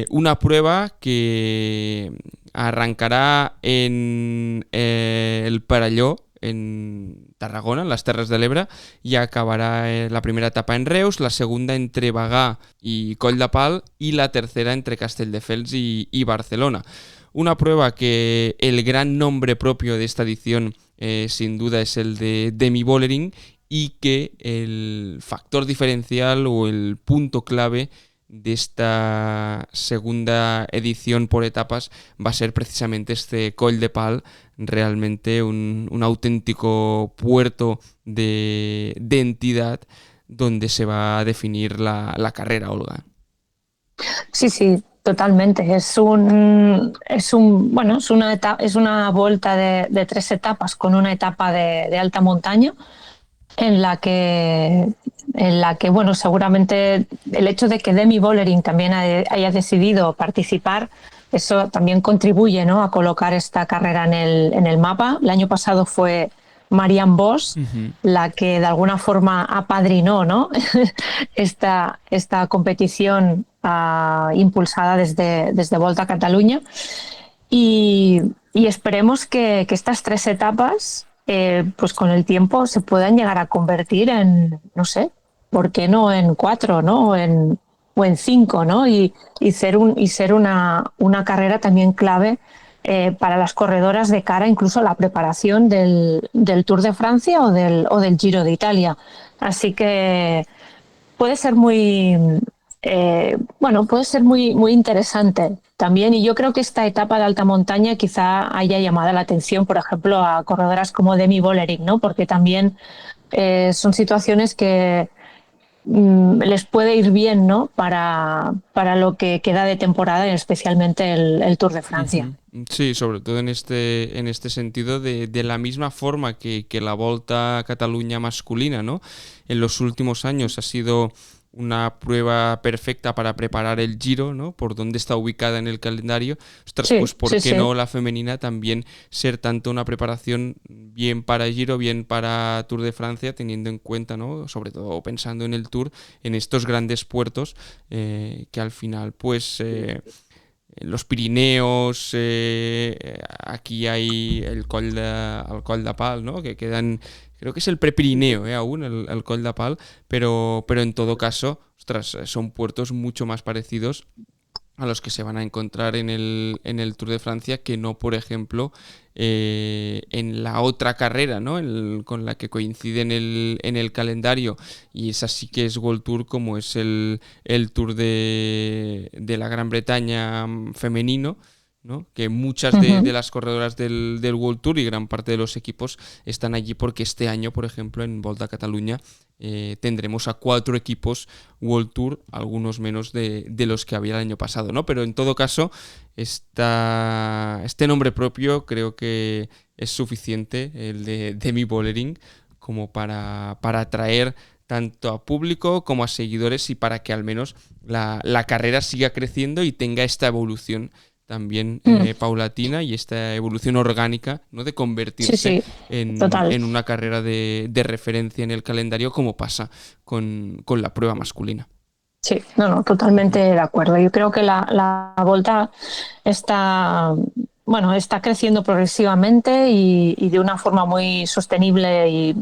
Una prueba que arrancará en el Parelló, en Tarragona, en las Terres de l'Ebre, y acabará la primera etapa en Reus, la segunda entre Bagà y Coll de Pal y la tercera entre Castelldefels y Barcelona. Una prueba que el gran nombre propio de esta edición sin duda es el de Demi Vollering, y que el factor diferencial o el punto clave de esta segunda edición por etapas va a ser precisamente este Coll de Pal, realmente un auténtico puerto de entidad donde se va a definir la carrera, Olga. Sí, totalmente. Es una vuelta de 3 etapas con una etapa de alta montaña en la que bueno, seguramente el hecho de que Demi Vollering también haya decidido participar, eso también contribuye, ¿no?, a colocar esta carrera en el mapa. El año pasado fue Marianne Vos la que de alguna forma apadrinó, ¿no?, esta competición impulsada desde Volta a Catalunya, y esperemos que estas 3 etapas pues con el tiempo se puedan llegar a convertir en, no sé, ¿por qué no en 4, ¿no?, o en 5, ¿no? Y ser una carrera también clave para las corredoras de cara incluso a la preparación del Tour de Francia o del Giro de Italia. Así que puede ser muy muy interesante también, y yo creo que esta etapa de alta montaña quizá haya llamado la atención, por ejemplo, a corredoras como Demi Vollering, ¿no?, porque también son situaciones que les puede ir bien, ¿no?, para lo que queda de temporada, y especialmente el Tour de Francia. Sí, sobre todo en este sentido, de la misma forma que la Volta a Catalunya masculina, ¿no?, en los últimos años ha sido una prueba perfecta para preparar el Giro, ¿no?, por dónde está ubicada en el calendario. Ostras, sí, pues ¿por qué no la femenina también ser tanto una preparación bien para Giro, bien para Tour de Francia, teniendo en cuenta, ¿no?, sobre todo pensando en el Tour, en estos grandes puertos que al final, pues los Pirineos, aquí hay el Coll de Pal, ¿no?, que quedan, creo que es el prepirineo aún, el Coll de Pal, pero en todo caso, ostras, son puertos mucho más parecidos a los que se van a encontrar en el Tour de Francia, que no, por ejemplo, en la otra carrera, ¿no?, con la que coincide en el calendario, y esa sí que es World Tour, como es el Tour de la Gran Bretaña femenino, ¿no?, que muchas de las corredoras del World Tour y gran parte de los equipos están allí porque este año, por ejemplo, en Volta a Catalunya tendremos a 4 equipos World Tour, algunos menos de los que había el año pasado, ¿no? Pero en todo caso, este nombre propio creo que es suficiente, el de Demi Vollering, como para atraer tanto a público como a seguidores, y para que al menos la carrera siga creciendo y tenga esta evolución también paulatina, y esta evolución orgánica, ¿no?, de convertirse en una carrera de referencia en el calendario, como pasa con la prueba masculina. Sí, totalmente de acuerdo. Yo creo que la Volta está creciendo progresivamente y de una forma muy sostenible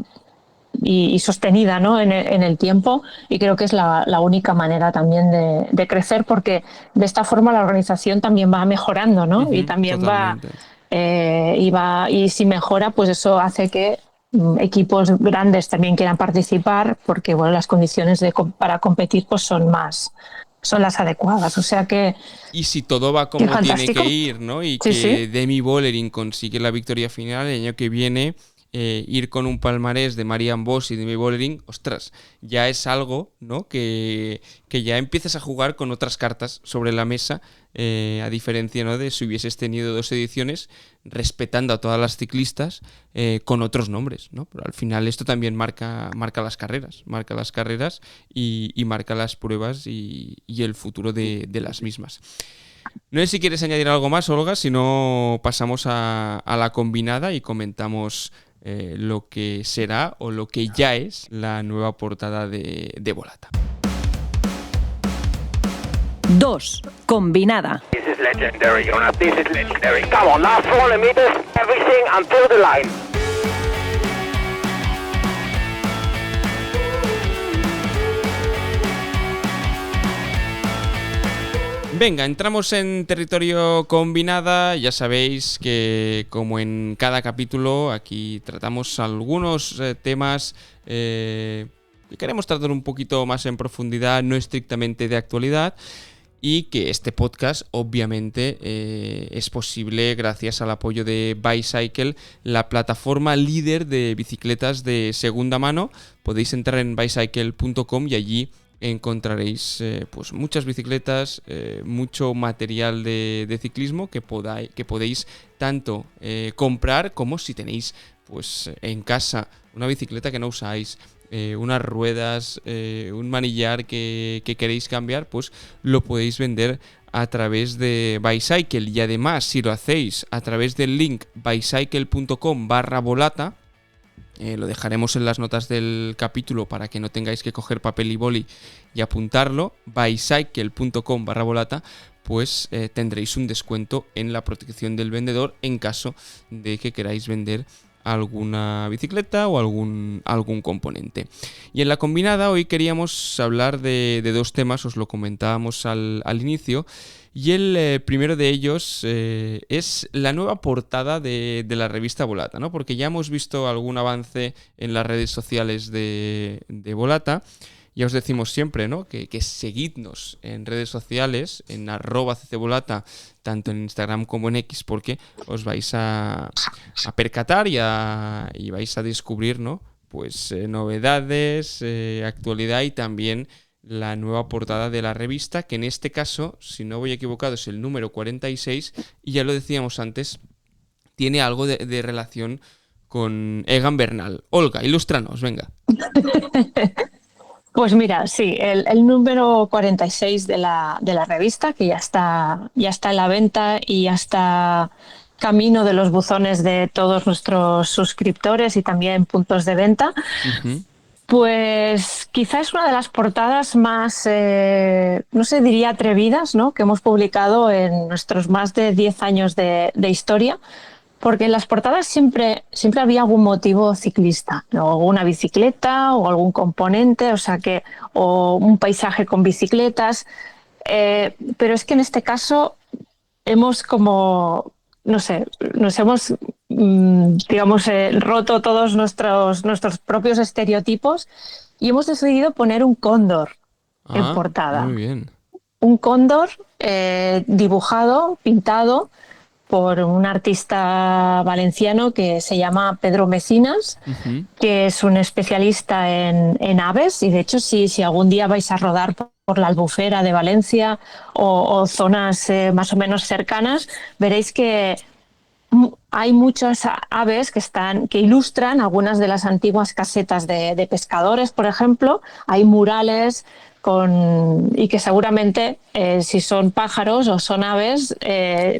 y sostenida, ¿no?, en el tiempo, y creo que es la única manera también de crecer, porque de esta forma la organización también va mejorando, ¿no? Y también totalmente. y si mejora, pues eso hace que equipos grandes también quieran participar, porque bueno, las condiciones para competir pues son las adecuadas, o sea que... Y si todo va como tiene que ir, ¿no?, y que Demi Vollering consigue la victoria final el año que viene, ir con un palmarés de Marianne Vos y Demi Vollering, ostras, ya es algo, ¿no?, que ya empiezas a jugar con otras cartas sobre la mesa, a diferencia, ¿no?, de si hubieses tenido 2 ediciones, respetando a todas las ciclistas, con otros nombres, ¿no? Pero al final esto también marca las carreras, y marca las pruebas y el futuro de las mismas. No sé si quieres añadir algo más, Olga, si no pasamos a la combinada y comentamos lo que será o lo que ya es la nueva portada de Volata. 2. Combinada. This is legendary, Jonas. This is legendary. Come on, last 400 meters, everything until the line. Venga, entramos en territorio combinada. Ya sabéis que, como en cada capítulo, aquí tratamos algunos temas que queremos tratar un poquito más en profundidad, no estrictamente de actualidad. Y que este podcast, obviamente, es posible gracias al apoyo de Bicycle, la plataforma líder de bicicletas de segunda mano. Podéis entrar en bicycle.com y allí encontraréis pues muchas bicicletas, mucho material de ciclismo que podéis tanto comprar como si tenéis pues en casa una bicicleta que no usáis, unas ruedas, un manillar que queréis cambiar, pues lo podéis vender a través de Bicycle. Y además, si lo hacéis a través del link bicycle.com/volata, lo dejaremos en las notas del capítulo para que no tengáis que coger papel y boli y apuntarlo, bicycle.com/volata, pues tendréis un descuento en la protección del vendedor en caso de que queráis vender alguna bicicleta o algún componente. Y en la combinada hoy queríamos hablar de dos temas, os lo comentábamos al inicio, y el primero de ellos es la nueva portada de la revista Volata, ¿no? Porque ya hemos visto algún avance en las redes sociales de Volata. Ya os decimos siempre, ¿no? que seguidnos en redes sociales, en @ccvolata, tanto en Instagram como en X, porque os vais a percatar y vais a descubrir, ¿no? Pues novedades, actualidad y también la nueva portada de la revista, que en este caso, si no voy equivocado, es el número 46, y ya lo decíamos antes, tiene algo de relación con Egan Bernal. Olga, ilústranos, venga. Pues mira, sí, el número 46 de la revista, que ya está en la venta y ya está camino de los buzones de todos nuestros suscriptores y también puntos de venta. Uh-huh. Pues quizás es una de las portadas más, no sé, diría atrevidas, ¿no?, que hemos publicado en nuestros más de 10 años de historia. Porque en las portadas siempre había algún motivo ciclista, ¿no? O una bicicleta o algún componente, o un paisaje con bicicletas. Pero es que en este caso hemos nos hemos, digamos, roto todos nuestros propios estereotipos y hemos decidido poner un cóndor en portada. Muy bien. Un cóndor dibujado, pintado por un artista valenciano que se llama Pedro Mecinas, uh-huh, que es un especialista en aves, y de hecho si algún día vais a rodar por la Albufera de Valencia o zonas más o menos cercanas, veréis que hay muchas aves que ilustran algunas de las antiguas casetas de pescadores, por ejemplo. Hay murales y que seguramente si son pájaros o son aves,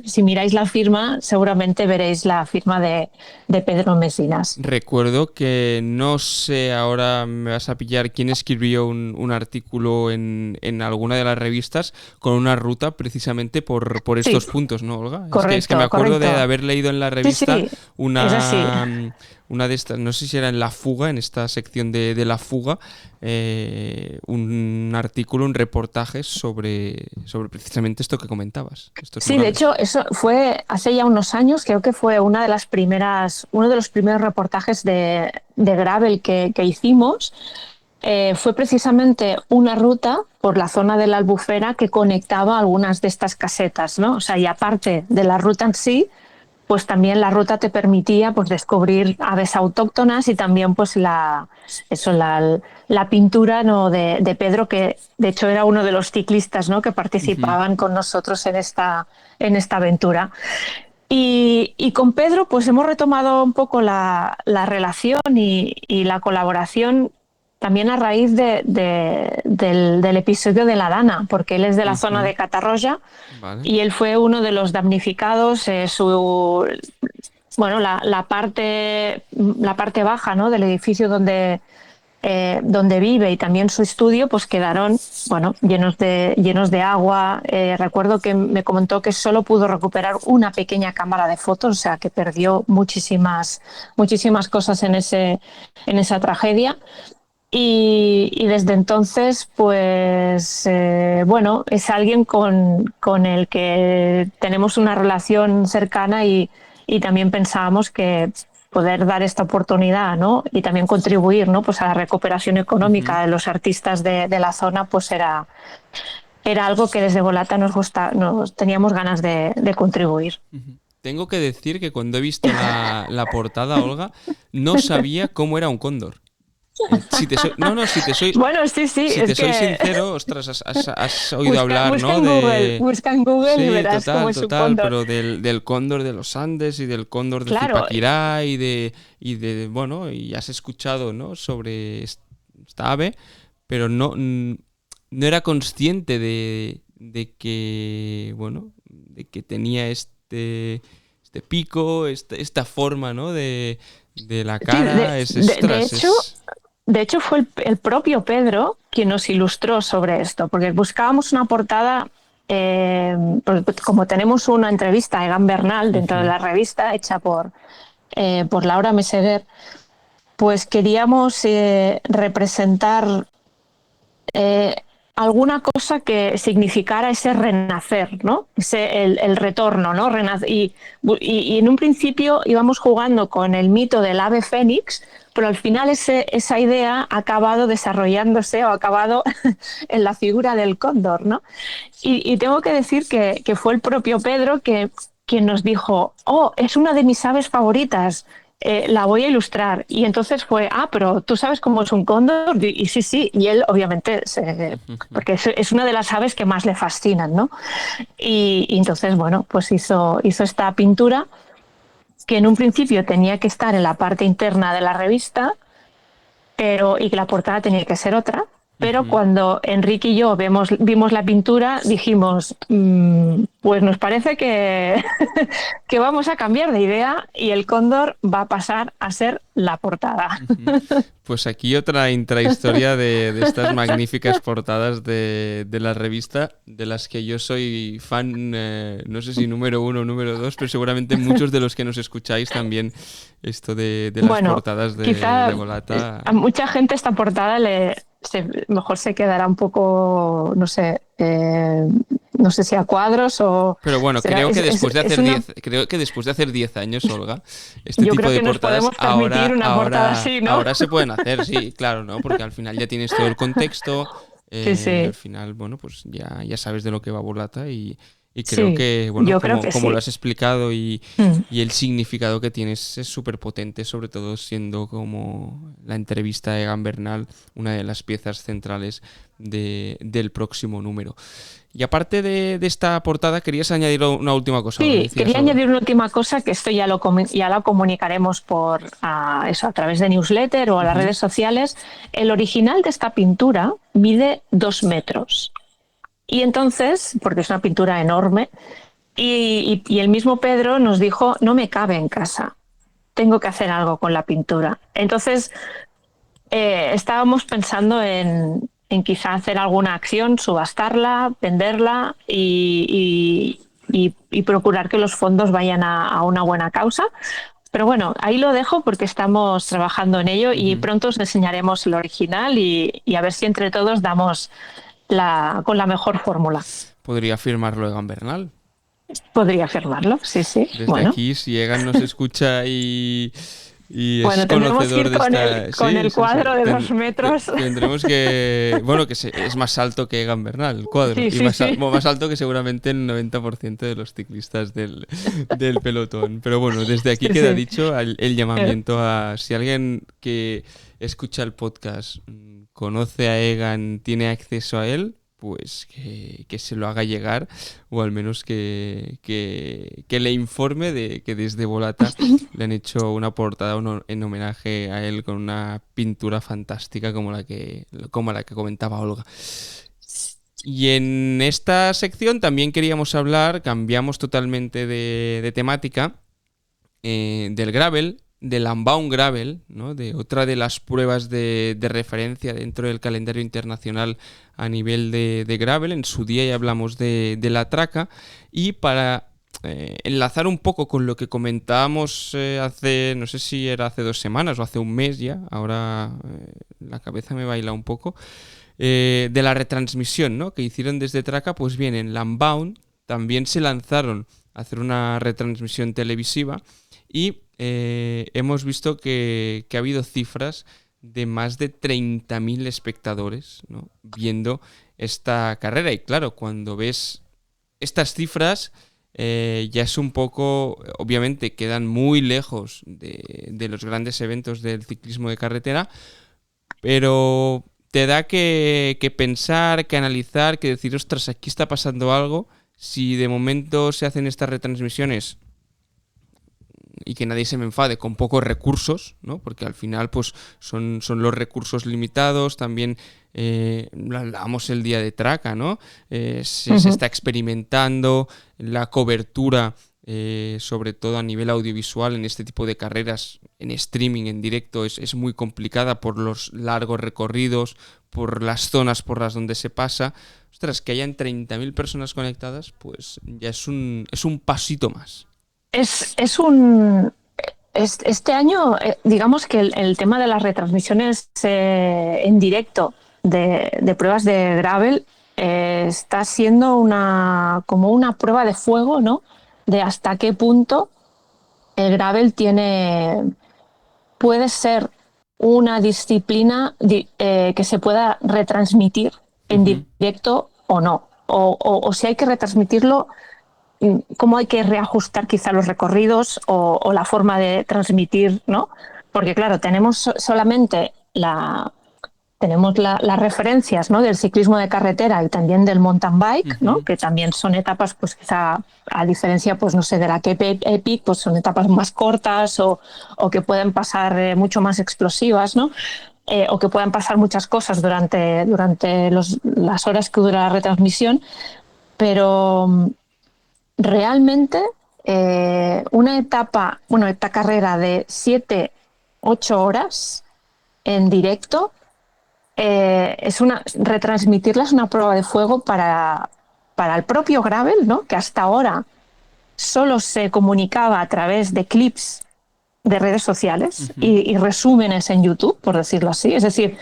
si miráis la firma, seguramente veréis la firma de Pedro Mecinas. Recuerdo que, no sé, ahora me vas a pillar, quién escribió un artículo en alguna de las revistas con una ruta precisamente por estos puntos, ¿no, Olga? Correcto, es que me acuerdo correcto. de haber leído en la revista una de estas, no sé si era en La Fuga, en esta sección de La Fuga, un artículo, un reportaje sobre precisamente esto que comentabas. Sí, de hecho, eso fue hace ya unos años, creo que fue uno de los primeros reportajes de gravel que hicimos. Fue precisamente una ruta por la zona de la Albufera que conectaba algunas de estas casetas, ¿no? O sea, y aparte de la ruta en sí, pues también la ruta te permitía pues descubrir aves autóctonas y también pues la pintura, ¿no?, de Pedro, que de hecho era uno de los ciclistas, ¿no?, que participaban, uh-huh, con nosotros en esta aventura. Y con Pedro pues hemos retomado un poco la relación y la colaboración también a raíz del episodio de la Dana, porque él es de la, uh-huh, zona de Catarroja. Vale. Y él fue uno de los damnificados. La parte baja, ¿no?, del edificio donde vive y también su estudio, pues quedaron llenos de agua. Recuerdo que me comentó que solo pudo recuperar una pequeña cámara de fotos, o sea que perdió muchísimas cosas en esa tragedia. Y desde entonces, pues bueno, es alguien con el que tenemos una relación cercana y también pensábamos que poder dar esta oportunidad, ¿no? Y también contribuir, ¿no? Pues a la recuperación económica de los artistas de la zona, pues era algo que desde Volata nos teníamos ganas de contribuir. Tengo que decir que cuando he visto la portada, Olga, no sabía cómo era un cóndor. Si te soy Bueno, sí, si es te soy que sincero, ostras, has oído hablar, busca ¿no? Busca en Google y Sí, verás cómo es un cóndor. pero del cóndor de los Andes y del cóndor de Claro. Zipaquirá y bueno, y has escuchado, ¿no? Sobre esta ave, pero no era consciente de que, bueno, de que tenía este pico, esta forma, ¿no? De la cara, De hecho, fue el propio Pedro quien nos ilustró sobre esto, porque buscábamos una portada, como tenemos una entrevista a Egan Bernal dentro de la revista, hecha por Laura Meseguer, pues queríamos representar alguna cosa que significara ese renacer, ¿no? El retorno, ¿no? Y en un principio íbamos jugando con el mito del ave fénix, pero al final esa idea ha acabado desarrollándose o ha acabado en la figura del cóndor, ¿no? Y tengo que decir que fue el propio Pedro quien nos dijo, es una de mis aves favoritas, la voy a ilustrar. Y entonces fue, pero tú sabes cómo es un cóndor. Y sí, y él obviamente, porque es una de las aves que más le fascinan, ¿no? Y entonces, bueno, pues hizo esta pintura que en un principio tenía que estar en la parte interna de la revista, y que la portada tenía que ser otra. Pero cuando Enrique y yo vimos la pintura, dijimos, pues nos parece que, que vamos a cambiar de idea y el cóndor va a pasar a ser la portada. Pues aquí otra intrahistoria de estas magníficas portadas de la revista, de las que yo soy fan, no sé si número 1 o número 2, pero seguramente muchos de los que nos escucháis también esto de las portadas de Volata. A mucha gente esta portada mejor se quedará un poco, no sé si a cuadros o... Pero bueno, creo que después de hacer 10 años, Olga, este yo tipo creo de que nos portadas podemos permitir una portada así, ¿no? ahora se pueden hacer, sí, claro, ¿no? Porque al final ya tienes todo el contexto, sí. Al final, bueno, pues ya sabes de lo que va Volata y creo sí, que, bueno, como sí. lo has explicado y el significado que tienes es súper potente, sobre todo siendo como la entrevista de Egan Bernal una de las piezas centrales del próximo número. Y aparte de esta portada, querías añadir una última cosa. Sí, quería añadir una última cosa, que esto ya lo comunicaremos a través de newsletter o a las redes sociales. El original de esta pintura mide 2 metros. Y entonces, porque es una pintura enorme, y el mismo Pedro nos dijo, no me cabe en casa, tengo que hacer algo con la pintura. Entonces, estábamos pensando en quizá hacer alguna acción, subastarla, venderla y procurar que los fondos vayan a una buena causa. Pero bueno, ahí lo dejo porque estamos trabajando en ello y pronto os enseñaremos el original y a ver si entre todos damos con la mejor fórmula. ¿Podría firmarlo Egan Bernal? Podría firmarlo, sí. Desde aquí, si Egan nos escucha y es tendremos conocedor que ir de esta... con el cuadro de 2 metros. Tendremos que... Bueno, que es más alto que Egan Bernal, el cuadro. Más alto que seguramente el 90% de los ciclistas del pelotón. Pero bueno, desde aquí queda dicho el llamamiento a... Si alguien que escucha el podcast conoce a Egan, tiene acceso a él, pues que se lo haga llegar, o al menos que le informe de que desde Volata le han hecho una portada en homenaje a él con una pintura fantástica como la que comentaba Olga. Y en esta sección también queríamos hablar, cambiamos totalmente de temática, del gravel, del Unbound Gravel, ¿no? De otra de las pruebas de referencia dentro del calendario internacional a nivel de gravel. En su día ya hablamos de la traca, y para enlazar un poco con lo que comentábamos hace, no sé si era hace 2 semanas o hace un mes ya, ahora la cabeza me baila un poco, de la retransmisión, ¿no?, que hicieron desde Traca. Pues bien, en Landbound también se lanzaron a hacer una retransmisión televisiva y hemos visto que ha habido cifras de más de 30.000 espectadores, ¿no?, viendo esta carrera. Y claro, cuando ves estas cifras, ya es un poco, obviamente quedan muy lejos de los grandes eventos del ciclismo de carretera, pero te da que pensar, que analizar, que decir, ostras, aquí está pasando algo. Si de momento se hacen estas retransmisiones y que nadie se me enfade, con pocos recursos, ¿no?, porque al final pues son los recursos limitados. También lo hablábamos el día de Traca, ¿no? Se está experimentando la cobertura, sobre todo a nivel audiovisual, en este tipo de carreras, en streaming, en directo, es muy complicada por los largos recorridos, por las zonas por las donde se pasa. Ostras, que hayan 30.000 personas conectadas, pues ya es un pasito más. Este año, digamos que el tema de las retransmisiones en directo de pruebas de gravel está siendo como una prueba de fuego, ¿no?, de hasta qué punto el gravel puede ser una disciplina que se pueda retransmitir en directo o no, o si hay que retransmitirlo, cómo hay que reajustar quizá los recorridos o la forma de transmitir, ¿no? Porque claro, tenemos solamente las referencias, ¿no?, del ciclismo de carretera y también del mountain bike, ¿no?, que también son etapas, pues quizá a diferencia, pues no sé, de la Cape Epic, pues son etapas más cortas o que pueden pasar mucho más explosivas, ¿no? O que puedan pasar muchas cosas durante las horas que dura la retransmisión, pero realmente esta carrera de 7-8 horas en directo, retransmitirla es una prueba de fuego para el propio gravel, ¿no?, que hasta ahora solo se comunicaba a través de clips de redes sociales y resúmenes en YouTube, por decirlo así. Es decir,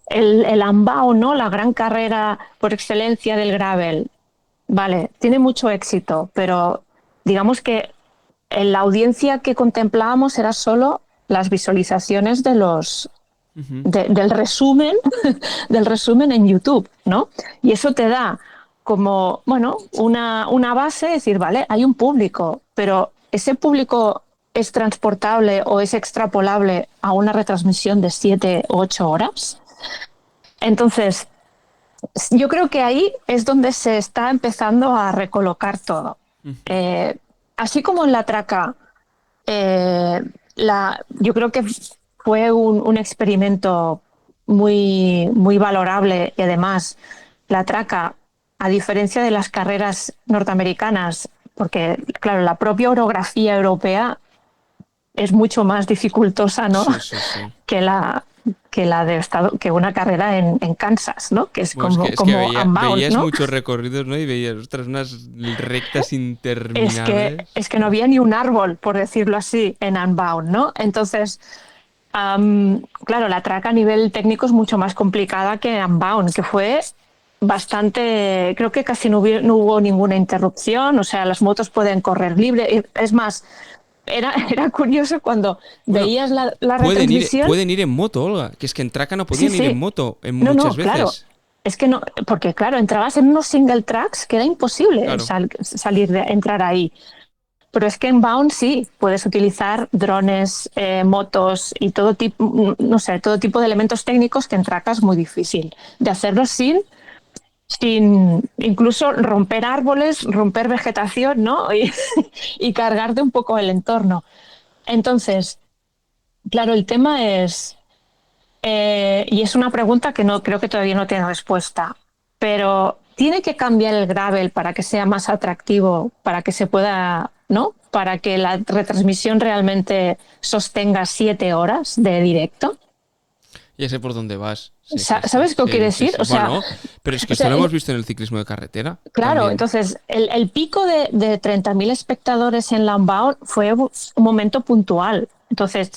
el Unbound, ¿no?, la gran carrera por excelencia del gravel, vale, tiene mucho éxito, pero digamos que la audiencia que contemplábamos era solo las visualizaciones del resumen en YouTube, ¿no? Y eso te da como, bueno, una base, es decir, vale, hay un público, pero ese público es transportable o es extrapolable a una retransmisión de 7 o 8 horas. Entonces, yo creo que ahí es donde se está empezando a recolocar todo. Así como en la Traca, yo creo que fue un experimento muy, muy valorable, y además la Traca, a diferencia de las carreras norteamericanas, porque claro, la propia orografía europea es mucho más dificultosa, ¿no? Sí. que una carrera en Kansas, ¿no? Que es Bueno, como Unbound, veías ¿no? muchos recorridos, ¿no? Y veías, ostras, unas rectas interminables. Es que no había ni un árbol, por decirlo así, en Unbound, ¿no? Entonces, claro, la Traca a nivel técnico es mucho más complicada que Unbound, que fue bastante, creo que casi no hubo ninguna interrupción, o sea, las motos pueden correr libre. Es más, era curioso cuando veías la retransmisión. Pueden ir en moto, Olga, que es que en Traca no podían ir en moto muchas veces. Claro. Es que no, porque claro, entrabas en unos single tracks que era imposible entrar ahí. Pero es que en Bound sí, puedes utilizar drones, motos y todo tipo de elementos técnicos que en Traca es muy difícil de hacerlo sin incluso romper árboles, romper vegetación, ¿no? y cargarte un poco el entorno. Entonces, claro, el tema es, y es una pregunta que no creo que todavía no tiene respuesta, pero ¿tiene que cambiar el gravel para que sea más atractivo, para que se pueda, ¿no?, para que la retransmisión realmente sostenga 7 horas de directo? Ya sé por dónde vas. Sí, ¿Sabes qué quiere decir? O sea, bueno, pero es que o esto sea, lo hemos visto en el ciclismo de carretera. claro, También. entonces el pico de 30.000 espectadores en Lambaon fue un momento puntual. Entonces,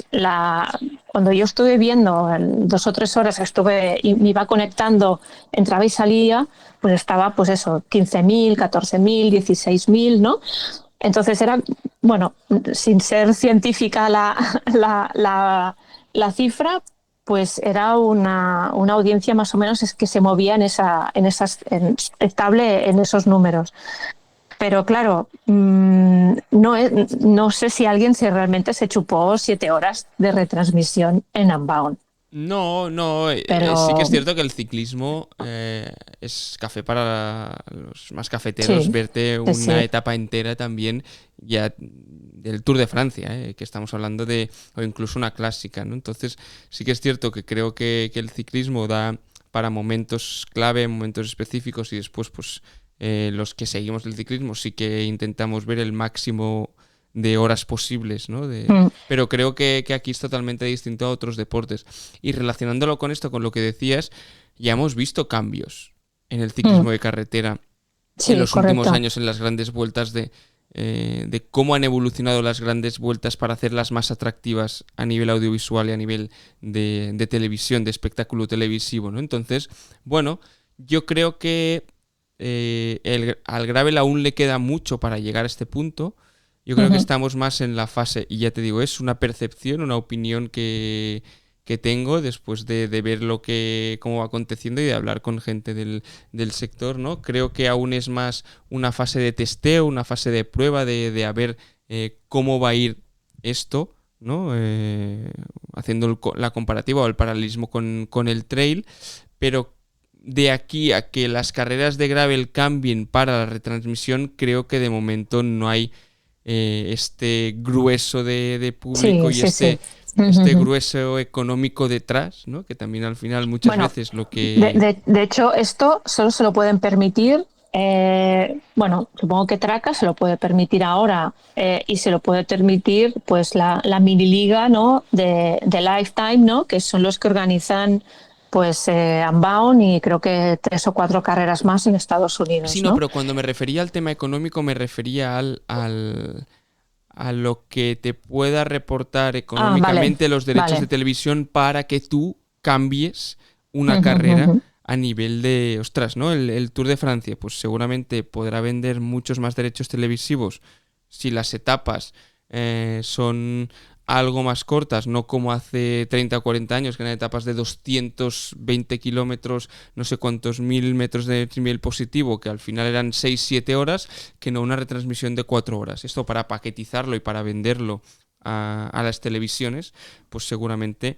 cuando yo estuve viendo 2 o 3 horas, estuve y me iba conectando, entraba y salía, pues estaba, pues eso, 15.000, 14.000, 16.000, ¿no? Entonces era, bueno, sin ser científica la cifra, pues era una audiencia más o menos es que se movía estable en esos números. Pero claro, no sé si alguien realmente se chupó 7 horas de retransmisión en Unbound. No, sí que Pero es cierto que el ciclismo es café para los más cafeteros, sí, verte sí, una sí. etapa entera también ya del Tour de Francia, que estamos hablando de, o incluso una clásica, ¿no? Entonces sí que es cierto que creo que el ciclismo da para momentos clave, momentos específicos y después pues los que seguimos el ciclismo sí que intentamos ver el máximo de horas posibles, ¿no? Mm, Pero creo que aquí es totalmente distinto a otros deportes. Y relacionándolo con esto, con lo que decías, ya hemos visto cambios en el mm. ciclismo de carretera en Sí, los últimos correcto. años, en las grandes vueltas de cómo han evolucionado las grandes vueltas para hacerlas más atractivas a nivel audiovisual y a nivel de televisión, de espectáculo televisivo, ¿no? Entonces, bueno, yo creo que al gravel aún le queda mucho para llegar a este punto. Yo creo que Ujú. estamos más en la fase, y ya te digo, es una percepción, una opinión que tengo después de ver cómo va aconteciendo y de hablar con gente del sector, ¿no? Creo que aún es más una fase de testeo, una fase de prueba, de a ver cómo va a ir esto, ¿no? Haciendo la comparativa o el paralelismo con el trail, pero de aquí a que las carreras de gravel cambien para la retransmisión, creo que de momento no hay este grueso de público Sí, y sí, sí. este Ujú. grueso económico detrás, ¿no? Que también al final muchas Bueno, veces lo que... de hecho, esto solo se lo pueden permitir, bueno, supongo que Traca se lo puede permitir ahora y se lo puede permitir pues la mini liga, ¿no? de Lifetime, ¿no? Que son los que organizan pues Unbound y creo que 3 o 4 carreras más en Estados Sí, Unidos, no, ¿no? pero cuando me refería al tema económico me refería a lo que te pueda reportar Ah, vale, económicamente los derechos de vale. televisión para que tú cambies una Ujú, carrera ujú. a nivel de, ostras, ¿no? El Tour de Francia, pues seguramente podrá vender muchos más derechos televisivos si las etapas son algo más cortas, no como hace 30 o 40 años, que eran etapas de 220 kilómetros, no sé cuántos mil metros de nivel positivo, que al final eran 6 7 horas, que no una retransmisión de 4 horas. Esto para paquetizarlo y para venderlo a las televisiones, pues seguramente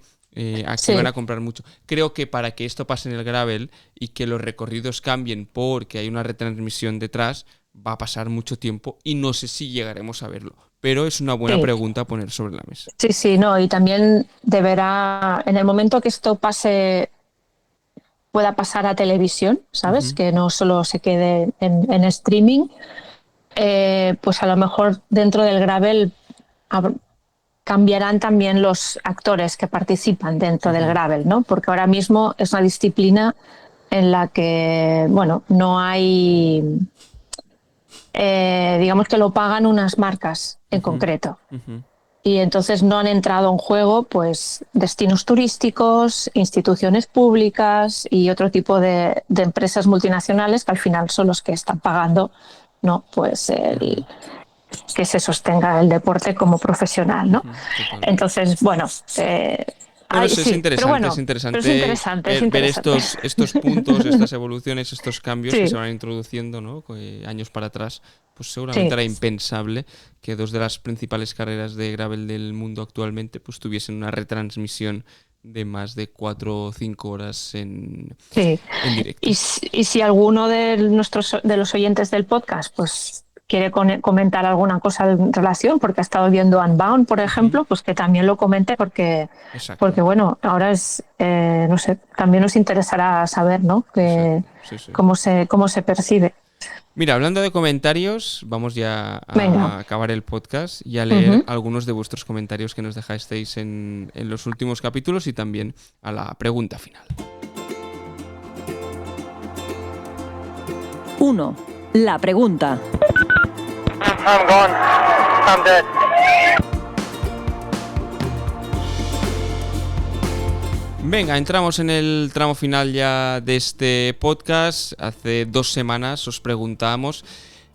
aquí van Sí, a comprar mucho. Creo que para que esto pase en el gravel y que los recorridos cambien porque hay una retransmisión detrás, va a pasar mucho tiempo y no sé si llegaremos a verlo. Pero es una buena sí. pregunta a poner sobre la mesa. Sí, sí, no, y también deberá, en el momento que esto pase, pueda pasar a televisión, ¿sabes? Ujú. Que no solo se quede en streaming, pues a lo mejor dentro del gravel cambiarán también los actores que participan dentro del Ujú. gravel, ¿no? Porque ahora mismo es una disciplina en la que, bueno, no hay, digamos que lo pagan unas marcas en Ujú. concreto. Ujú. Y entonces no han entrado en juego pues destinos turísticos, instituciones públicas y otro tipo de empresas multinacionales que al final son los que están pagando, ¿no? Pues Ujú. que se sostenga el deporte como profesional, ¿no? Ujú. Totalmente. Entonces, bueno, No, no sé, sí, es pero interesante es ver interesante. estos puntos, estas evoluciones, estos cambios que se Sí, van introduciendo, ¿no? Años para atrás, pues seguramente sí, era impensable que dos de las principales carreras de gravel del mundo actualmente pues tuviesen una retransmisión de más de 4 o 5 horas sí. en directo. Y si alguno de los oyentes del podcast pues quiere comentar alguna cosa en relación, porque ha estado viendo Unbound, por Ujú. ejemplo, pues que también lo comente Exacto, porque bueno, ahora no sé, también nos interesará saber, ¿no? exacto. Sí, sí. Cómo se percibe. Mira, hablando de comentarios, vamos ya Venga. a acabar el podcast y a leer algunos de vuestros comentarios que nos dejasteis en los últimos capítulos y también a la pregunta final. 1. La pregunta. I'm gone. I'm dead. Venga, entramos en el tramo final ya de este podcast. Hace 2 semanas os preguntábamos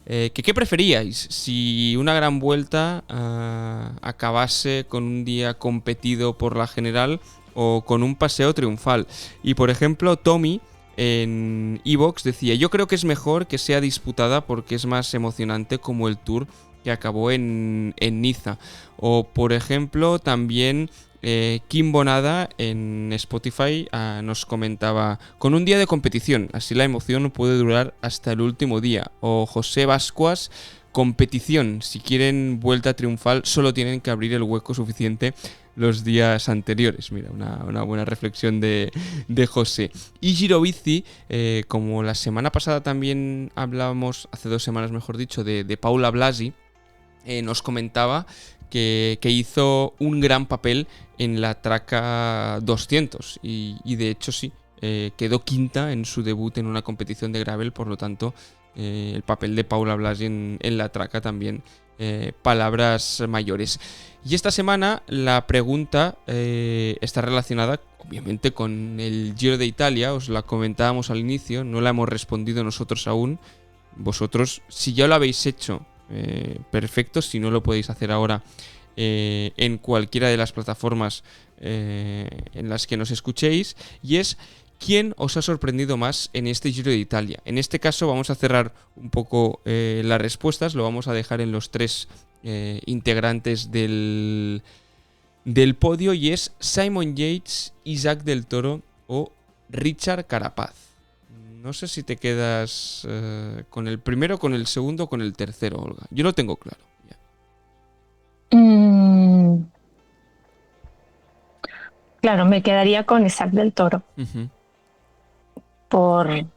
¿qué preferíais? Si una gran vuelta acabase con un día competido por la general o con un paseo triunfal. Y por ejemplo, Tommy en iVoox decía: yo creo que es mejor que sea disputada porque es más emocionante, como el Tour que acabó en Niza. O por ejemplo también Kim Bonada en Spotify nos comentaba: con un día de competición, así la emoción puede durar hasta el último día. O José Vascuas: competición, si quieren vuelta triunfal solo tienen que abrir el hueco suficiente los días anteriores. Mira, una buena reflexión de José. Y Girovici, como la semana pasada también hablábamos, hace 2 semanas mejor dicho, de Paula Blasi, nos comentaba que hizo un gran papel en la Traca 200 y de hecho sí, quedó quinta en su debut en una competición de gravel, por lo tanto el papel de Paula Blasi en la Traca también, palabras mayores. Y esta semana la pregunta está relacionada obviamente con el Giro de Italia. Os la comentábamos al inicio, no la hemos respondido nosotros aún. Vosotros, si ya lo habéis hecho, perfecto. Si no, lo podéis hacer ahora en cualquiera de las plataformas en las que nos escuchéis. Y es: ¿quién os ha sorprendido más en este Giro de Italia? En este caso vamos a cerrar un poco las respuestas. Lo vamos a dejar en los 3 integrantes del podio, y es Simon Yates, Isaac del Toro o Richard Carapaz. No sé si te quedas con el primero, con el segundo o con el tercero, Olga. Yo lo tengo claro. Claro, me quedaría con Isaac del Toro. Por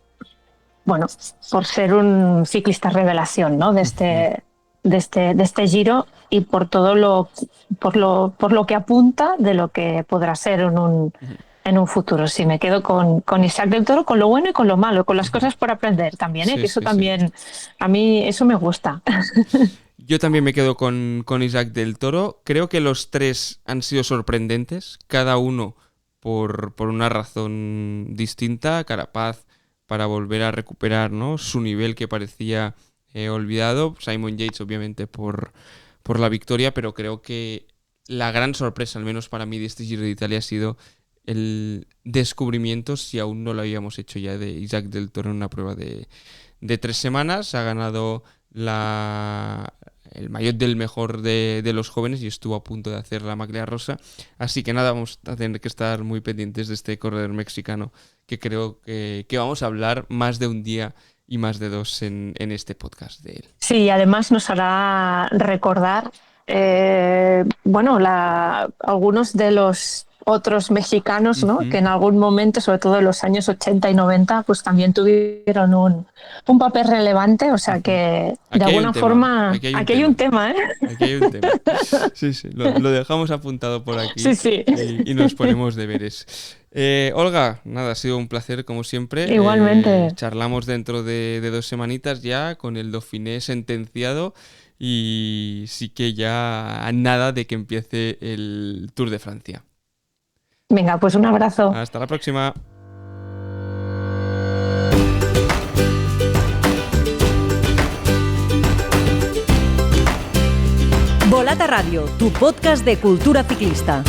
ser un ciclista revelación, ¿no? de este Giro, y por todo por lo que apunta de lo que podrá ser en un futuro. Sí, me quedo con Isaac del Toro, con lo bueno y con lo malo, con las cosas por aprender también, que eso también, a mí eso me gusta. Yo también me quedo con Isaac del Toro. Creo que los 3 han sido sorprendentes, cada uno por una razón distinta. Carapaz para volver a recuperar, ¿no?, su nivel que parecía olvidado. Simon Yates obviamente por la victoria, pero creo que la gran sorpresa, al menos para mí, de este Giro de Italia ha sido el descubrimiento, si aún no lo habíamos hecho ya, de Isaac del Toro en una prueba de 3 semanas. Ha ganado el maillot del mejor de los jóvenes y estuvo a punto de hacer la maglia rosa. Así que nada, vamos a tener que estar muy pendientes de este corredor mexicano, que creo que vamos a hablar más de un día y más de 2 en este podcast de él. Sí, además nos hará recordar algunos de los otros mexicanos, ¿no?, que en algún momento, sobre todo en los años 80 y 90, pues también tuvieron un papel relevante. O sea que aquí de alguna forma aquí hay un tema, ¿eh? Aquí hay un tema. Sí, lo dejamos apuntado por aquí. Sí. Y nos ponemos deberes. Olga, nada, ha sido un placer como siempre. Igualmente. Charlamos dentro de 2 semanitas ya con el Dauphiné sentenciado, y sí que ya a nada de que empiece el Tour de Francia. Venga, pues un abrazo. Hasta la próxima. Volata Radio, tu podcast de cultura ciclista.